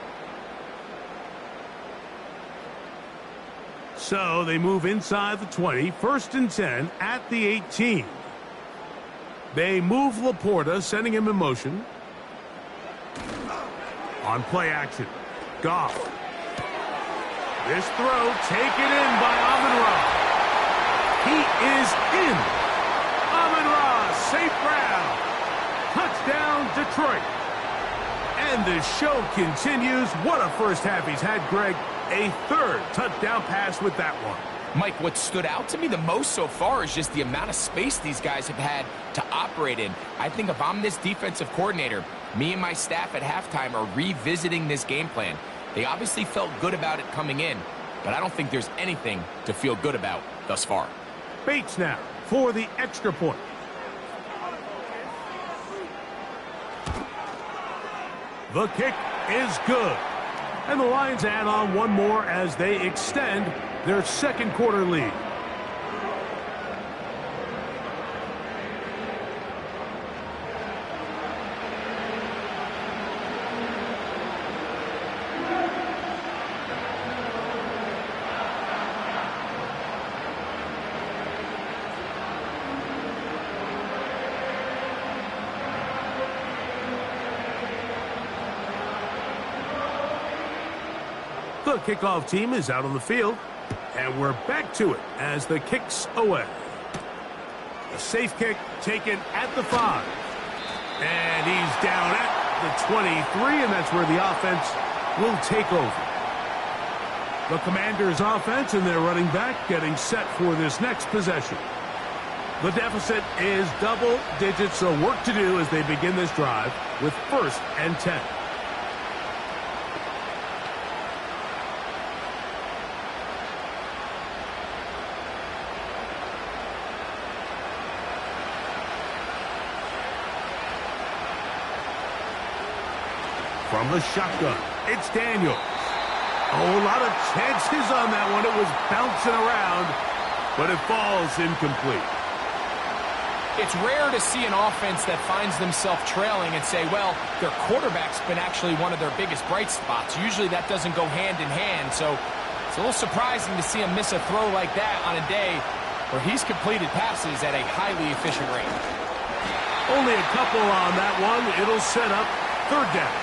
Speaker 2: So they move inside the 20, 1st and 10 at the 18. They move Laporta, sending him in motion. On play action, Goff. This throw taken in by Amon-Ra. He is in. Amon-Ra St. Brown. Touchdown, Detroit. And the show continues. What a first half he's had, Greg. A third touchdown pass with that one.
Speaker 1: Mike, what stood out to me the most so far is just the amount of space these guys have had to operate in. I think if I'm this defensive coordinator, me and my staff at halftime are revisiting this game plan. They obviously felt good about it coming in, but I don't think there's anything to feel good about thus far.
Speaker 2: Bates now for the extra point. The kick is good. And the Lions add on one more as they extend their second quarter lead. The kickoff team is out on the field, and we're back to it as the kick's away. A safe kick taken at the 5. And he's down at the 23, and that's where the offense will take over. The Commanders' offense and their running back getting set for this next possession. The deficit is double digits, so work to do as they begin this drive with 1st and 10. From the shotgun, it's Daniels. Oh, a lot of chances on that one. It was bouncing around, but it falls incomplete.
Speaker 1: It's rare to see an offense that finds themselves trailing and say, well, their quarterback's been actually one of their biggest bright spots. Usually that doesn't go hand in hand, so it's a little surprising to see him miss a throw like that on a day where he's completed passes at a highly efficient rate.
Speaker 2: Only a couple on that one. It'll set up 3rd down.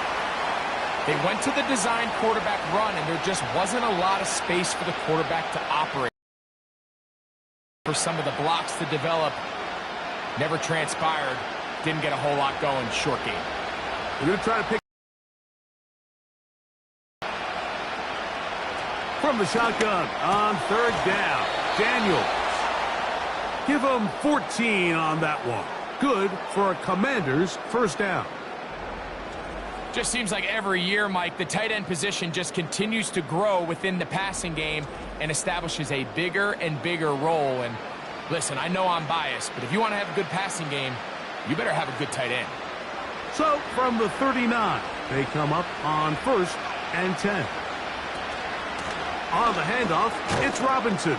Speaker 1: They went to the design quarterback run, and there just wasn't a lot of space for the quarterback to operate. For some of the blocks to develop, never transpired. Didn't get a whole lot going. Short game.
Speaker 2: We're going to try to pick from the shotgun on 3rd down. Daniels. Give them 14 on that one. Good for a Commander's 1st down.
Speaker 1: Just seems like every year, Mike, the tight end position just continues to grow within the passing game and establishes a bigger and bigger role. And listen, I know I'm biased, but if you want to have a good passing game, you better have a good tight end.
Speaker 2: So from the 39, they come up on 1st and 10. On the handoff, it's Robinson.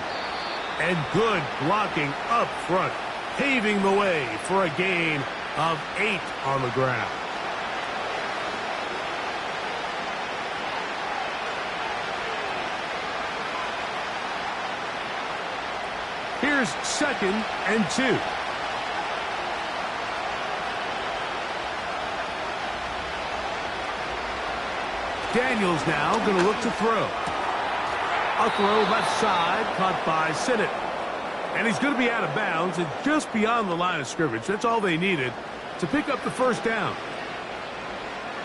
Speaker 2: And good blocking up front, paving the way for a gain of 8 on the ground. Here's 2nd and 2. Daniels now going to look to throw. A throw left side, caught by Sinnott. And he's going to be out of bounds and just beyond the line of scrimmage. That's all they needed to pick up the 1st down.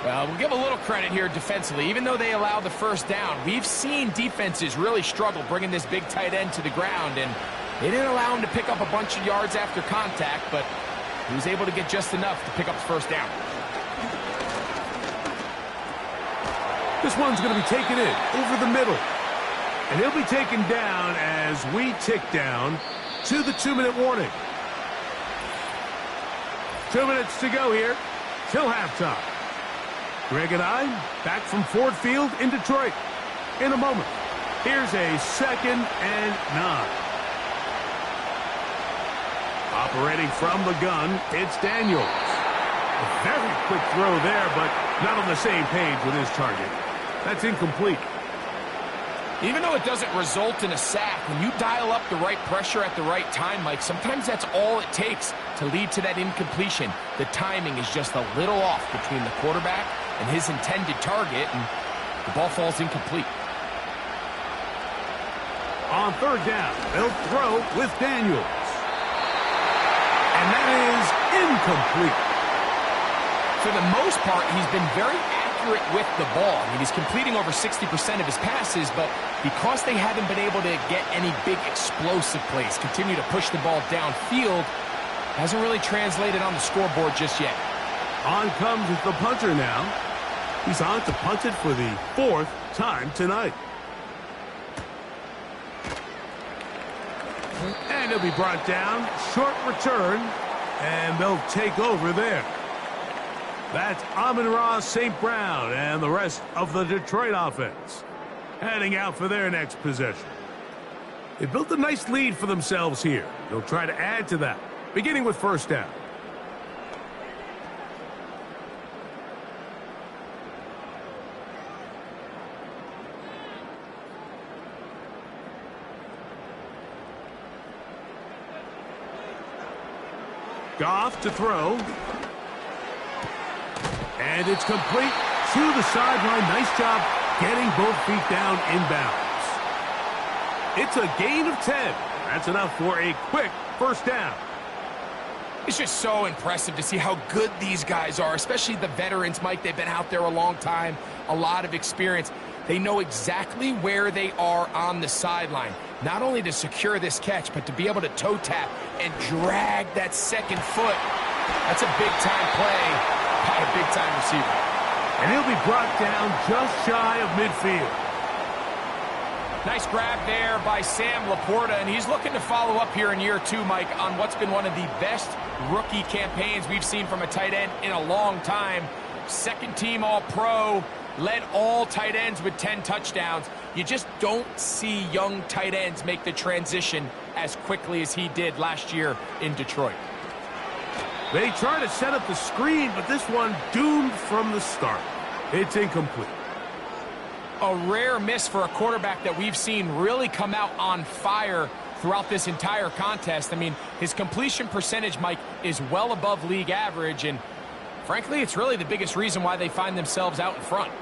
Speaker 1: Well, we'll give a little credit here defensively. Even though they allowed the 1st down, we've seen defenses really struggle bringing this big tight end to the ground, and they didn't allow him to pick up a bunch of yards after contact, but he was able to get just enough to pick up the 1st down.
Speaker 2: This one's going to be taken in over the middle. And he'll be taken down as we tick down to the 2-minute warning. 2 minutes to go here till halftime. Greg and I back from Ford Field in Detroit in a moment. Here's a 2nd and 9. Operating from the gun, it's Daniels. A very quick throw there, but not on the same page with his target. That's incomplete.
Speaker 1: Even though it doesn't result in a sack, when you dial up the right pressure at the right time, Mike, sometimes that's all it takes to lead to that incompletion. The timing is just a little off between the quarterback and his intended target, and the ball falls incomplete.
Speaker 2: On 3rd down, they'll throw with Daniels. And And that is incomplete.
Speaker 1: For the most part, he's been very accurate with the ball. I mean, he's completing over 60% of his passes, but because they haven't been able to get any big explosive plays, continue to push the ball downfield, hasn't really translated on the scoreboard just yet.
Speaker 2: On comes the punter now. He's on to punt it for the 4th time tonight. And he'll be brought down. Short return. And they'll take over there. That's Amon-Ra St. Brown and the rest of the Detroit offense heading out for their next possession. They built a nice lead for themselves here. They'll try to add to that, beginning with first down. Goff to throw. And it's complete to the sideline. Nice job getting both feet down inbounds. It's a gain of 10. That's enough for a quick first down.
Speaker 1: It's just so impressive to see how good these guys are, especially the veterans, Mike. They've been out there a long time, a lot of experience. They know exactly where they are on the sideline, not only to secure this catch, but to be able to toe tap and drag that second foot. That's a big-time play by a big-time receiver.
Speaker 2: And he'll be brought down just shy of midfield.
Speaker 1: Nice grab there by Sam Laporta, and he's looking to follow up here in year 2, Mike, on what's been one of the best rookie campaigns we've seen from a tight end in a long time. Second-team All-Pro, led all tight ends with 10 touchdowns. You just don't see young tight ends make the transition as quickly as he did last year in Detroit.
Speaker 2: They try to set up the screen, but this one doomed from the start. It's incomplete.
Speaker 1: A rare miss for a quarterback that we've seen really come out on fire throughout this entire contest. I mean, his completion percentage, Mike, is well above league average, and frankly, it's really the biggest reason why they find themselves out in front.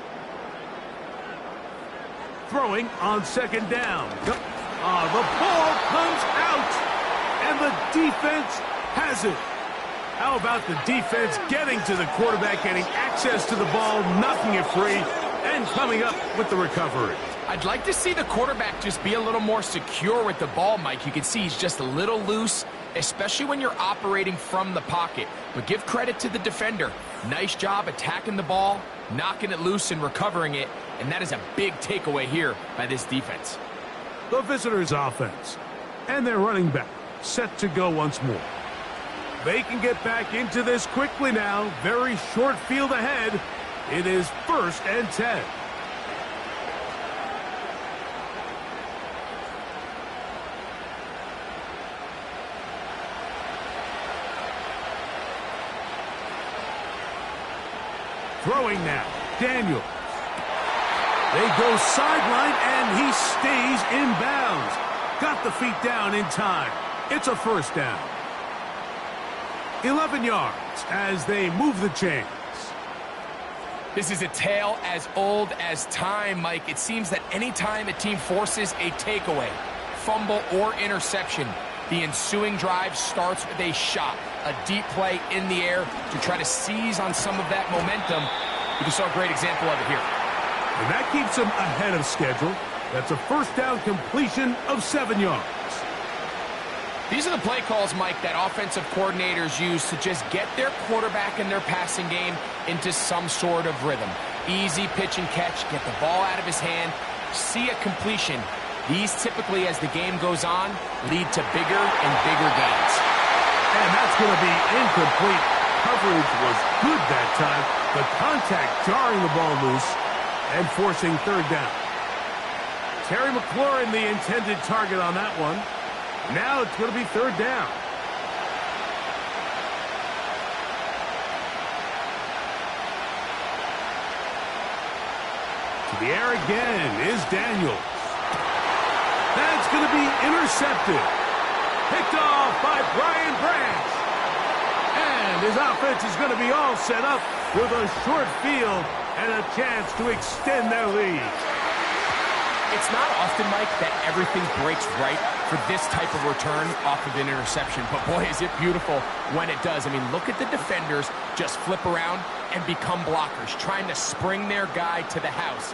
Speaker 2: Throwing on second down. The ball comes out, and the defense has it. How about the defense getting to the quarterback, getting access to the ball, knocking it free, and coming up with the recovery?
Speaker 1: I'd like to see the quarterback just be a little more secure with the ball, Mike. You can see he's just a little loose, especially when you're operating from the pocket. But give credit to the defender. Nice job attacking the ball, knocking it loose and recovering it, and that is a big takeaway here by this defense.
Speaker 2: The visitors' offense and their running back set to go once more. They can get back into this quickly now. Very short field ahead. It is 1st and 10. Throwing now, Daniels. They go sideline, and he stays in bounds. Got the feet down in time. It's a first down. 11 yards as they move the chains.
Speaker 1: This is a tale as old as time, Mike. It seems that anytime a team forces a takeaway, fumble, or interception, the ensuing drive starts with a shot, a deep play in the air to try to seize on some of that momentum. We just saw a great example of it here.
Speaker 2: And that keeps them ahead of schedule. That's a first down completion of 7 yards.
Speaker 1: These are the play calls, Mike, that offensive coordinators use to just get their quarterback and their passing game into some sort of rhythm. Easy pitch and catch, get the ball out of his hand, see a completion. These typically, as the game goes on, lead to bigger and bigger gains.
Speaker 2: And that's going to be incomplete. Coverage was good that time. The contact jarring the ball loose and forcing third down. Terry McLaurin, the intended target on that one. Now it's going to be third down. To the air again is Daniels. That's going to be intercepted. Picked off by Brian Branch. And his offense is going to be all set up with a short field and a chance to extend their lead.
Speaker 1: It's not often, Mike, that everything breaks right for this type of return off of an interception. But, boy, is it beautiful when it does. I mean, look at the defenders just flip around and become blockers, trying to spring their guy to the house.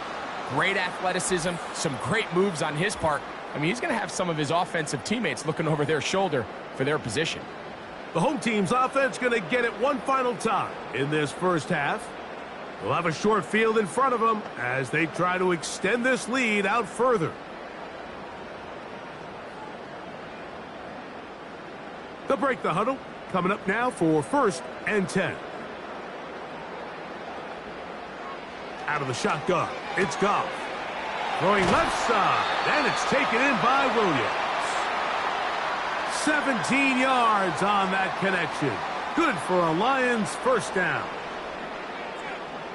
Speaker 1: Great athleticism, some great moves on his part. I mean, he's going to have some of his offensive teammates looking over their shoulder for their position.
Speaker 2: The home team's offense going to get it one final time in this first half. They'll have a short field in front of them as they try to extend this lead out further. They'll break the huddle. Coming up now for 1st and 10. Out of the shotgun, it's Goff. Throwing left side, and it's taken in by Williams. 17 yards on that connection. Good for a Lions first down.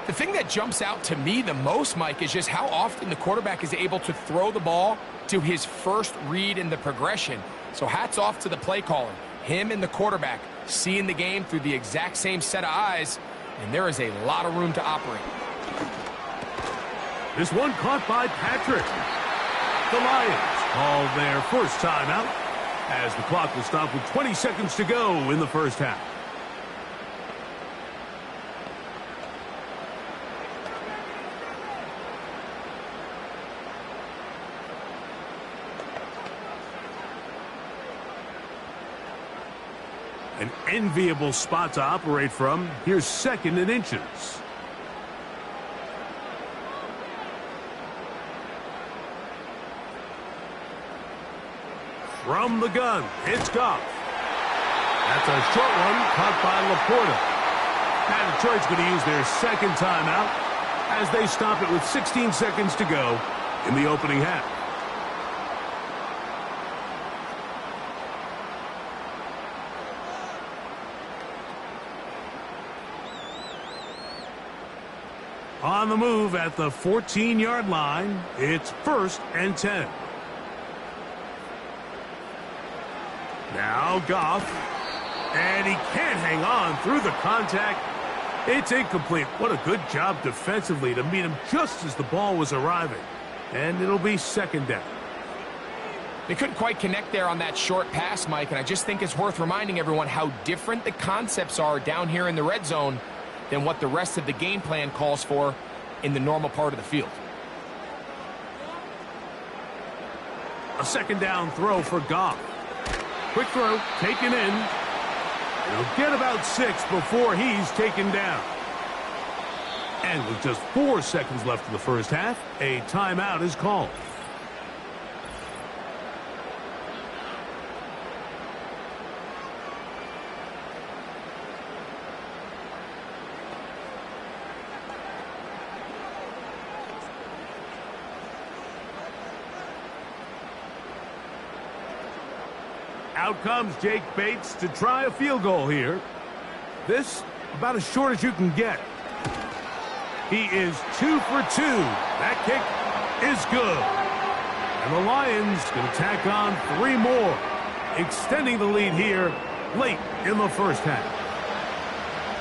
Speaker 1: The thing that jumps out to me the most, Mike, is just how often the quarterback is able to throw the ball to his first read in the progression. So hats off to the play caller. Him and the quarterback seeing the game through the exact same set of eyes, and there is a lot of room to operate.
Speaker 2: This one caught by Patrick. The Lions call their first timeout as the clock will stop with 20 seconds to go in the first half. An enviable spot to operate from. Here's 2nd and inches. From the gun, it's Goff. That's a short one caught by Laporta. And Detroit's going to use their 2nd timeout as they stop it with 16 seconds to go in the opening half. On the move at the 14-yard line, it's 1st and 10. Now Goff, and he can't hang on through the contact. It's incomplete. What a good job defensively to meet him just as the ball was arriving. And it'll be 2nd down.
Speaker 1: They couldn't quite connect there on that short pass, Mike, and I just think it's worth reminding everyone how different the concepts are down here in the red zone than what the rest of the game plan calls for in the normal part of the field.
Speaker 2: A 2nd down throw for Goff. Quick throw, taken in. He'll get about 6 before he's taken down. And with just 4 seconds left in the first half, a timeout is called. Out comes Jake Bates to try a field goal here. This about as short as you can get. He is 2 for 2. That kick is good. And the Lions going to tack on 3 more, extending the lead here late in the first half.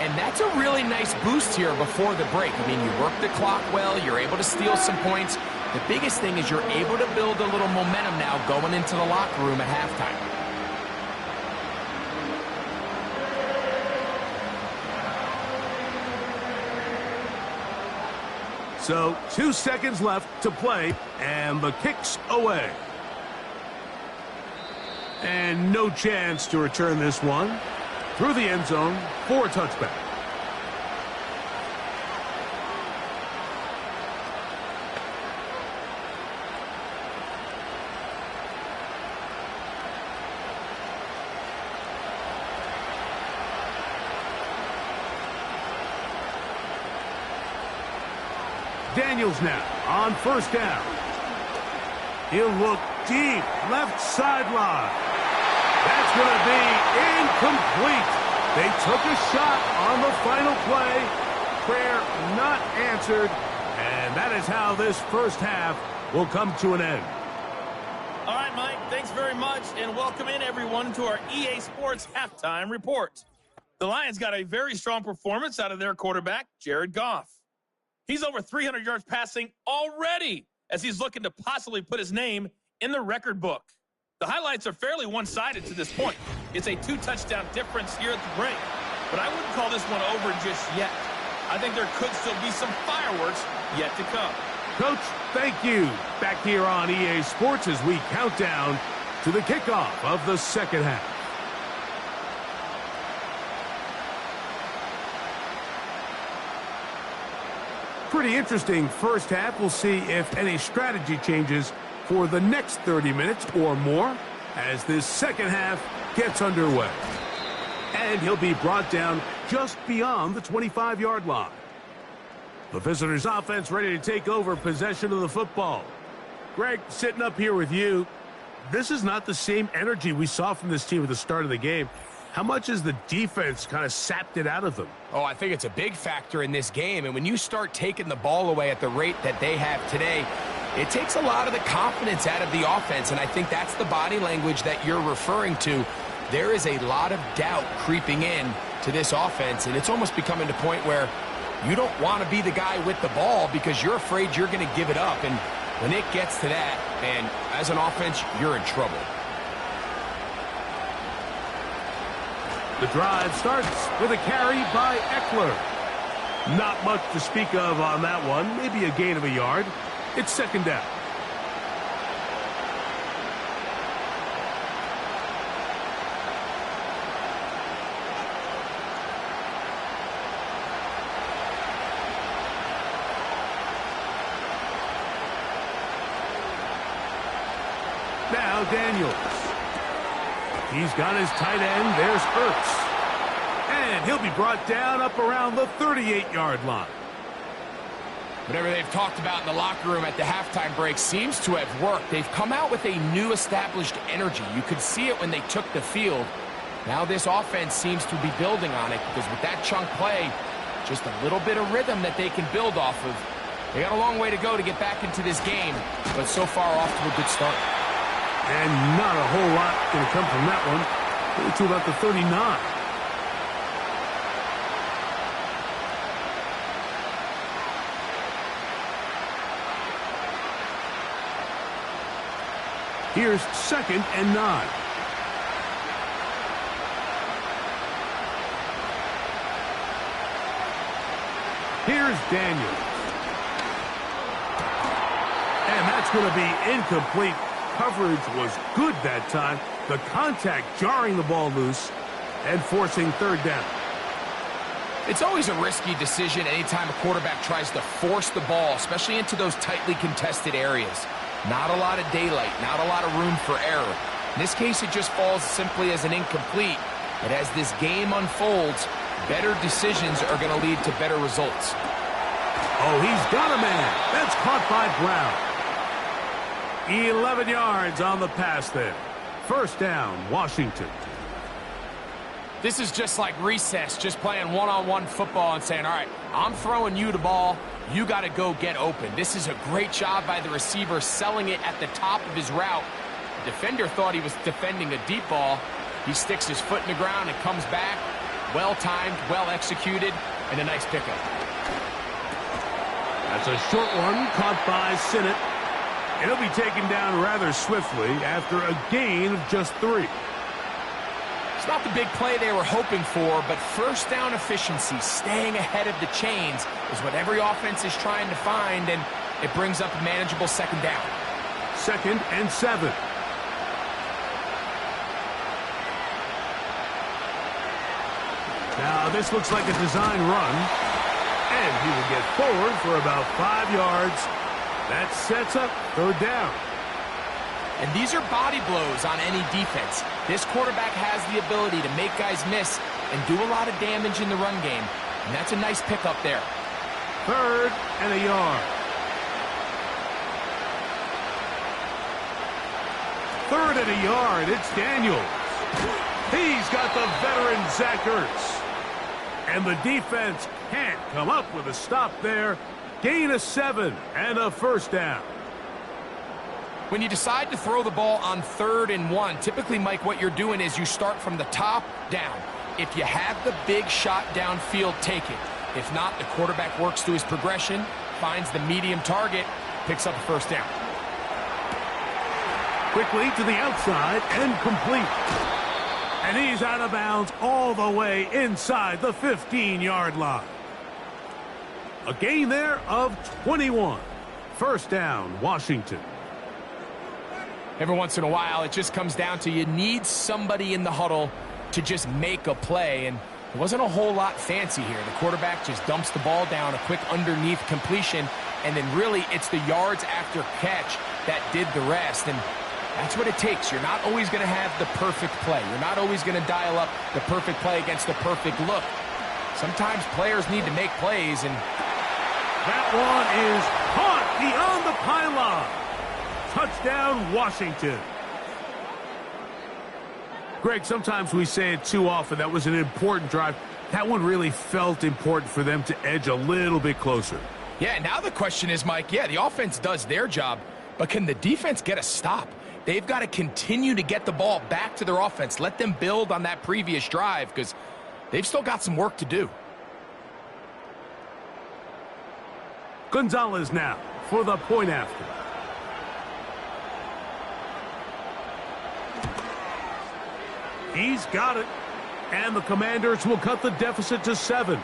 Speaker 1: And that's a really nice boost here before the break. I mean, you work the clock well, you're able to steal some points. The biggest thing is you're able to build a little momentum now going into the locker room at halftime.
Speaker 2: So 2 seconds left to play, and the kick's away. And no chance to return this one. Through the end zone for a touchback. Daniels now on 1st down. He'll look deep, left sideline. That's going to be incomplete. They took a shot on the final play. Prayer not answered. And that is how this first half will come to an end.
Speaker 3: All right, Mike, thanks very much, and welcome in, everyone, to our EA Sports Halftime Report. The Lions got a very strong performance out of their quarterback, Jared Goff. He's over 300 yards passing already as he's looking to possibly put his name in the record book. The highlights are fairly one-sided to this point. It's a 2-touchdown difference here at the break, but I wouldn't call this one over just yet. I think there could still be some fireworks yet to come.
Speaker 2: Coach, thank you. Back here on EA Sports as we count down to the kickoff of the second half. Pretty interesting first half. We'll see if any strategy changes for the next 30 minutes or more as this second half gets underway. And he'll be brought down just beyond the 25-yard line. The visitors' offense ready to take over possession of the football. Greg, sitting up here with you, this is not the same energy we saw from this team at the start of the game. How much has the defense kind of sapped it out of them?
Speaker 1: Oh, I think it's a big factor in this game. And when you start taking the ball away at the rate that they have today, it takes a lot of the confidence out of the offense. And I think that's the body language that you're referring to. There is a lot of doubt creeping in to this offense. And it's almost becoming to the point where you don't want to be the guy with the ball because you're afraid you're going to give it up. And when it gets to that, man, as an offense, you're in trouble.
Speaker 2: The drive starts with a carry by Eckler. Not much to speak of on that one. Maybe a gain of a yard. It's second down. Now Daniels. He's got his tight end. There's Ertz. And he'll be brought down up around the 38-yard line.
Speaker 1: Whatever they've talked about in the locker room at the halftime break seems to have worked. They've come out with a new established energy. You could see it when they took the field. Now this offense seems to be building on it because with that chunk play, just a little bit of rhythm that they can build off of. They got a long way to go to get back into this game, but so far off to a good start.
Speaker 2: And not a whole lot going to come from that one. Really to about the 39. Here's 2nd and 9. Here's Daniels. And that's going to be incomplete. Coverage was good that time. The contact jarring the ball loose and forcing third down.
Speaker 1: It's always a risky decision anytime a quarterback tries to force the ball, especially into those tightly contested areas. Not a lot of daylight, not a lot of room for error. In this case, it just falls simply as an incomplete. But as this game unfolds, better decisions are going to lead to better results.
Speaker 2: Oh, he's got a man. That's caught by Brown. 11 yards on the pass there. First down, Washington.
Speaker 1: This is just like recess, just playing one-on-one football and saying, all right, I'm throwing you the ball. You got to go get open. This is a great job by the receiver selling it at the top of his route. The defender thought he was defending a deep ball. He sticks his foot in the ground and comes back. Well-timed, well-executed, and a nice pickup.
Speaker 2: That's a short one caught by Sinnott. And he'll be taken down rather swiftly after a gain of just 3.
Speaker 1: It's not the big play they were hoping for, but first down efficiency, staying ahead of the chains, is what every offense is trying to find, and it brings up a manageable second down.
Speaker 2: 2nd and 7. Now this looks like a design run, and he will get forward for about 5 yards. That sets up third down.
Speaker 1: And these are body blows on any defense. This quarterback has the ability to make guys miss and do a lot of damage in the run game. And that's a nice pickup there.
Speaker 2: 3rd and a yard. 3rd and a yard. It's Daniels. He's got the veteran Zach Ertz. And the defense can't come up with a stop there. Gain of 7 and a first down.
Speaker 1: When you decide to throw the ball on 3rd and 1, typically, Mike, what you're doing is you start from the top down. If you have the big shot downfield, take it. If not, the quarterback works through his progression, finds the medium target, picks up a first down.
Speaker 2: Quickly to the outside and complete. And he's out of bounds all the way inside the 15-yard line. A gain there of 21. First down, Washington.
Speaker 1: Every once in a while, it just comes down to you need somebody in the huddle to just make a play, and it wasn't a whole lot fancy here. The quarterback just dumps the ball down, a quick underneath completion, and then really it's the yards after catch that did the rest, and that's what it takes. You're not always going to have the perfect play. You're not always going to dial up the perfect play against the perfect look. Sometimes players need to make plays, and
Speaker 2: that one is caught beyond the pylon. Touchdown, Washington. Greg, sometimes we say it too often. That was an important drive. That one really felt important for them to edge a little bit closer.
Speaker 1: Yeah, now the question is, Mike, yeah, the offense does their job, but can the defense get a stop? They've got to continue to get the ball back to their offense. Let them build on that previous drive because they've still got some work to do.
Speaker 2: Gonzalez now for the point after. He's got it. And the Commanders will cut the deficit to 7.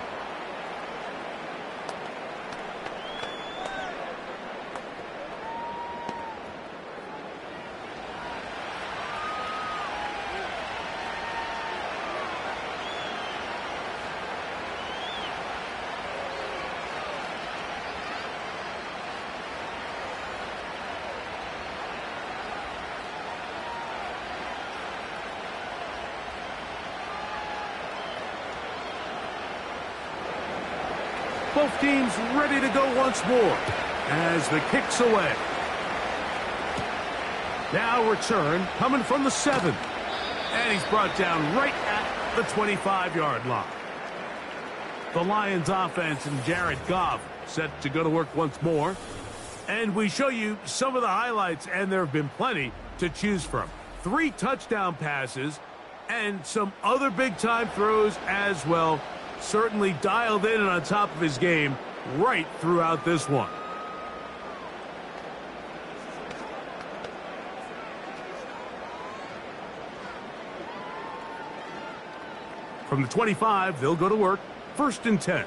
Speaker 2: Both teams ready to go once more as the kick's away. Now return coming from the 7. And he's brought down right at the 25-yard line. The Lions offense and Jared Goff set to go to work once more. And we show you some of the highlights, and there have been plenty to choose from. 3 touchdown passes and some other big-time throws as well. Certainly dialed in and on top of his game right throughout this one. From the 25, they'll go to work. 1st and 10.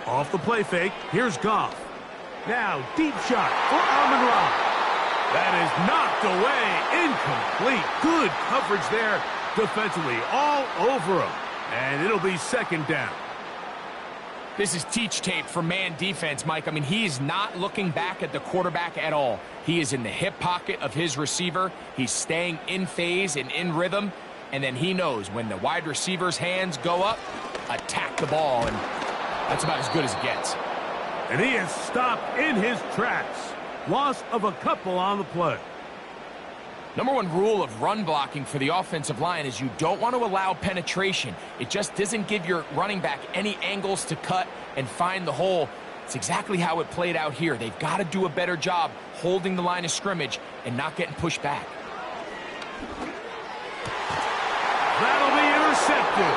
Speaker 2: Off the play fake, here's Goff. Now, deep shot for Amon-Ra. That is knocked away, incomplete. Good coverage there defensively, all over him. And it'll be 2nd down.
Speaker 1: This is teach tape for man defense, Mike. I mean, he's not looking back at the quarterback at all. He is in the hip pocket of his receiver. He's staying in phase and in rhythm. And then he knows when the wide receiver's hands go up, attack the ball. And that's about as good as it gets.
Speaker 2: And he is stopped in his tracks. Loss of a couple on the play.
Speaker 1: Number 1 rule of run blocking for the offensive line is you don't want to allow penetration. It just doesn't give your running back any angles to cut and find the hole. It's exactly how it played out here. They've got to do a better job holding the line of scrimmage and not getting pushed back.
Speaker 2: That'll be intercepted.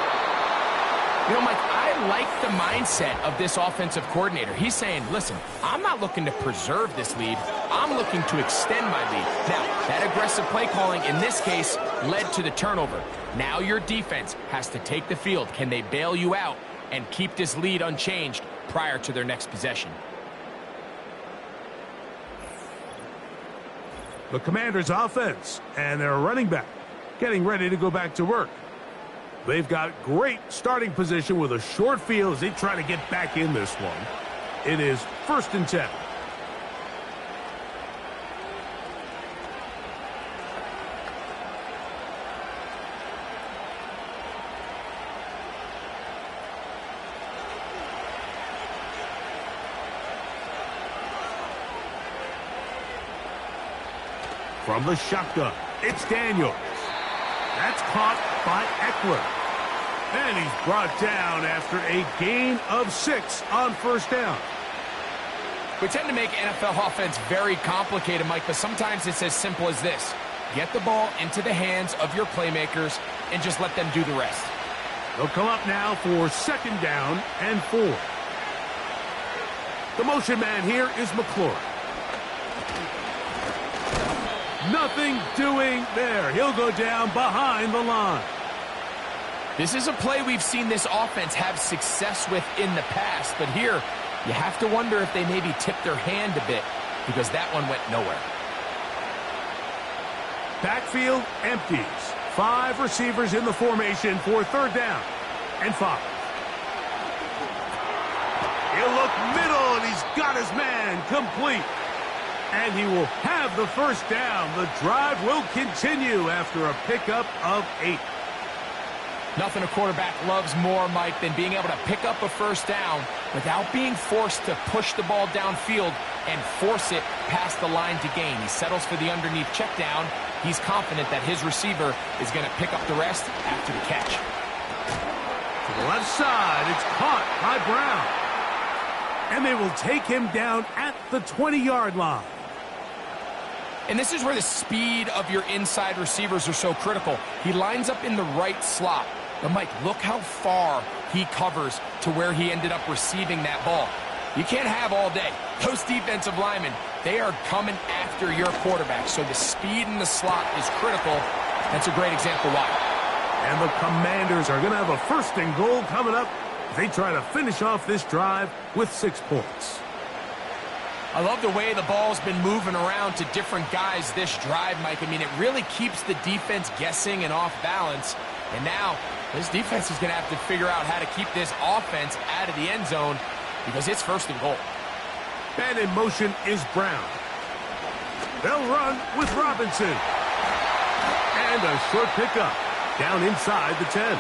Speaker 1: You know, Mike, I like the mindset of this offensive coordinator. He's saying, listen, I'm not looking to preserve this lead. I'm looking to extend my lead. Now, that aggressive play calling in this case led to the turnover. Now your defense has to take the field. Can they bail you out and keep this lead unchanged prior to their next possession?
Speaker 2: The Commanders' offense and their running back getting ready to go back to work. They've got great starting position with a short field as they try to get back in this one. It is 1st and 10. From the shotgun, it's Daniels. That's caught by Eckler. And he's brought down after a gain of 6 on 1st down.
Speaker 1: We tend to make NFL offense very complicated, Mike, but sometimes it's as simple as this. Get the ball into the hands of your playmakers and just let them do the rest.
Speaker 2: They'll come up now for 2nd down and 4. The motion man here is McClure. Nothing doing there. He'll go down behind the line.
Speaker 1: This is a play we've seen this offense have success with in the past, but here you have to wonder if they maybe tipped their hand a bit because that one went nowhere.
Speaker 2: Backfield empties. 5 receivers in the formation for 3rd down and 5. He'll look middle, and he's got his man complete. And he will have the 1st down. The drive will continue after a pickup of 8.
Speaker 1: Nothing a quarterback loves more, Mike, than being able to pick up a 1st down without being forced to push the ball downfield and force it past the line to gain. He settles for the underneath check down. He's confident that his receiver is going to pick up the rest after the catch.
Speaker 2: To the left side, it's caught by Brown. And they will take him down at the 20-yard line.
Speaker 1: And this is where the speed of your inside receivers are so critical. He lines up in the right slot. But, Mike, look how far he covers to where he ended up receiving that ball. You can't have all day. Those defensive linemen, they are coming after your quarterback. So the speed in the slot is critical. That's a great example why.
Speaker 2: And the Commanders are going to have a 1st and goal coming up. They try to finish off this drive with 6 points.
Speaker 1: I love the way the ball's been moving around to different guys this drive, Mike. I mean, it really keeps the defense guessing and off balance. And now this defense is going to have to figure out how to keep this offense out of the end zone because it's 1st and goal.
Speaker 2: And in motion is Brown. They'll run with Robinson. And a short pickup down inside the 10.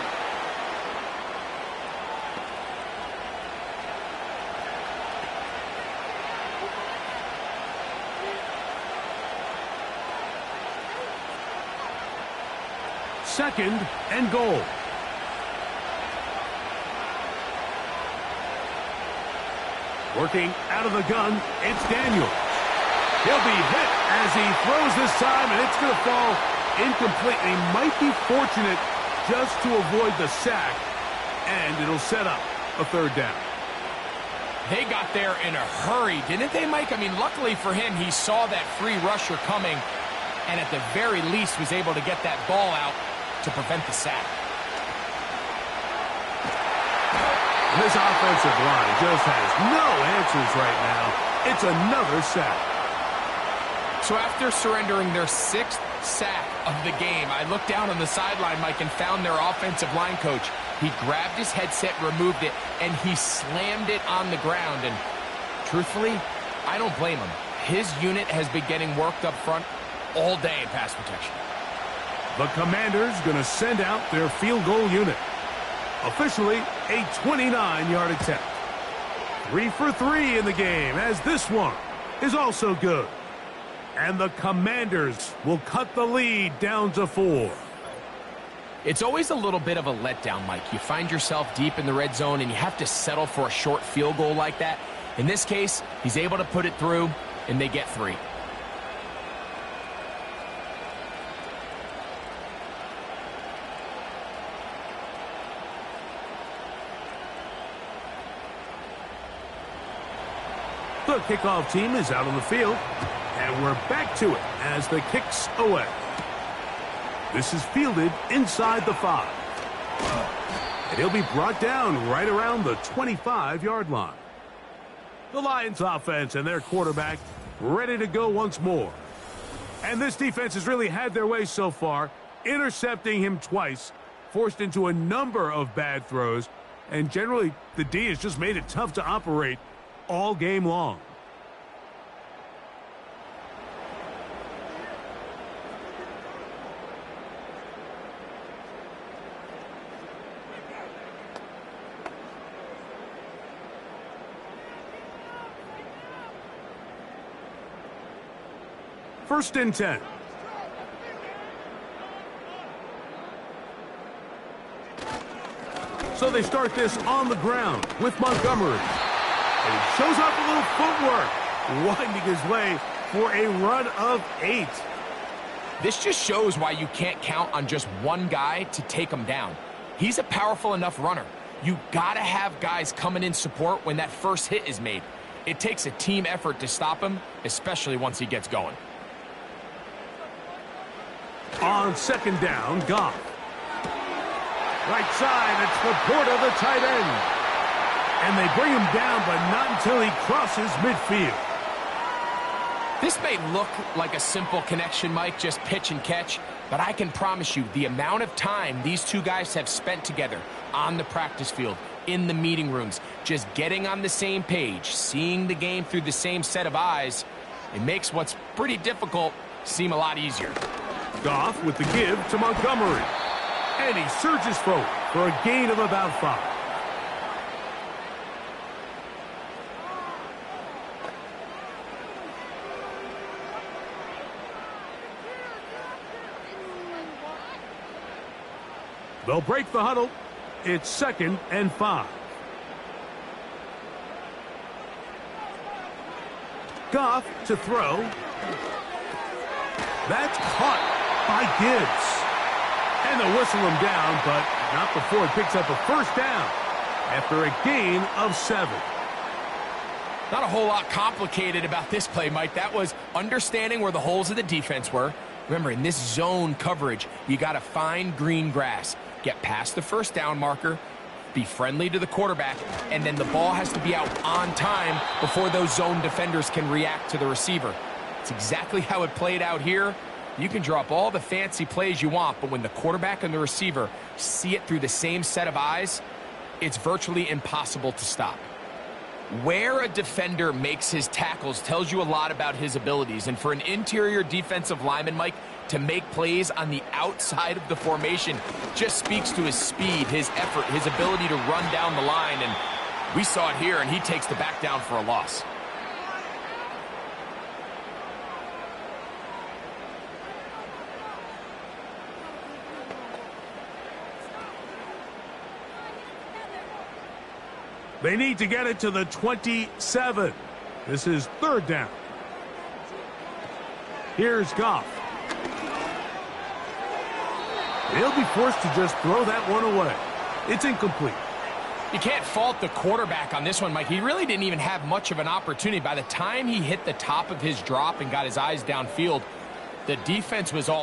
Speaker 2: Second and goal. Working out of the gun, it's Daniels. He'll be hit as he throws this time, and it's going to fall incomplete. He might be fortunate just to avoid the sack, and it'll set up a 3rd down.
Speaker 1: They got there in a hurry, didn't they, Mike? I mean, luckily for him, he saw that free rusher coming, and at the very least was able to get that ball out to prevent the sack.
Speaker 2: This offensive line just has no answers right now. It's another sack.
Speaker 1: So after surrendering their 6th sack of the game, I looked down on the sideline, Mike, and found their offensive line coach. He grabbed his headset, removed it, and he slammed it on the ground. And truthfully, I don't blame him. His unit has been getting worked up front all day in pass protection.
Speaker 2: The Commanders going to send out their field goal unit. Officially, a 29-yard attempt. 3 for 3 in the game, as this one is also good. And the Commanders will cut the lead down to 4.
Speaker 1: It's always a little bit of a letdown, Mike. You find yourself deep in the red zone, and you have to settle for a short field goal like that. In this case, he's able to put it through, and they get 3.
Speaker 2: The kickoff team is out on the field, and we're back to it as the kick's away. This is fielded inside the 5. And he'll be brought down right around the 25-yard line. The Lions offense and their quarterback ready to go once more. And this defense has really had their way so far, intercepting him twice, forced into a number of bad throws, and generally the D has just made it tough to operate all game long. First and 10. So they start this on the ground with Montgomery. And he shows off a little footwork, winding his way for a run of 8.
Speaker 1: This just shows why you can't count on just one guy to take him down. He's a powerful enough runner. You gotta have guys coming in support when that first hit is made. It takes a team effort to stop him, especially once he gets going.
Speaker 2: On second down, Goff. Right side, it's Laporta, the tight end. And they bring him down, but not until he crosses midfield.
Speaker 1: This may look like a simple connection, Mike, just pitch and catch, but I can promise you the amount of time these two guys have spent together on the practice field, in the meeting rooms, just getting on the same page, seeing the game through the same set of eyes, it makes what's pretty difficult seem a lot easier.
Speaker 2: Goff with the give to Montgomery. And he surges forward for a gain of about 5. They'll break the huddle. It's 2nd and 5. Goff to throw. That's caught by Gibbs. And they'll whistle him down, but not before he picks up a first down after a gain of 7.
Speaker 1: Not a whole lot complicated about this play, Mike. That was understanding where the holes of the defense were. Remember, in this zone coverage, you got to find green grass. Get past the first down marker, be friendly to the quarterback, and then the ball has to be out on time before those zone defenders can react to the receiver. It's exactly how it played out here. You can draw up all the fancy plays you want, but when the quarterback and the receiver see it through the same set of eyes, it's virtually impossible to stop. Where a defender makes his tackles tells you a lot about his abilities. And for an interior defensive lineman, Mike, to make plays on the outside of the formation just speaks to his speed, his effort, his ability to run down the line. And we saw it here, and he takes the back down for a loss.
Speaker 2: They need to get it to the 27. This is 3rd down. Here's Goff. He'll be forced to just throw that one away. It's incomplete.
Speaker 1: You can't fault the quarterback on this one, Mike. He really didn't even have much of an opportunity. By the time he hit the top of his drop and got his eyes downfield, the defense was all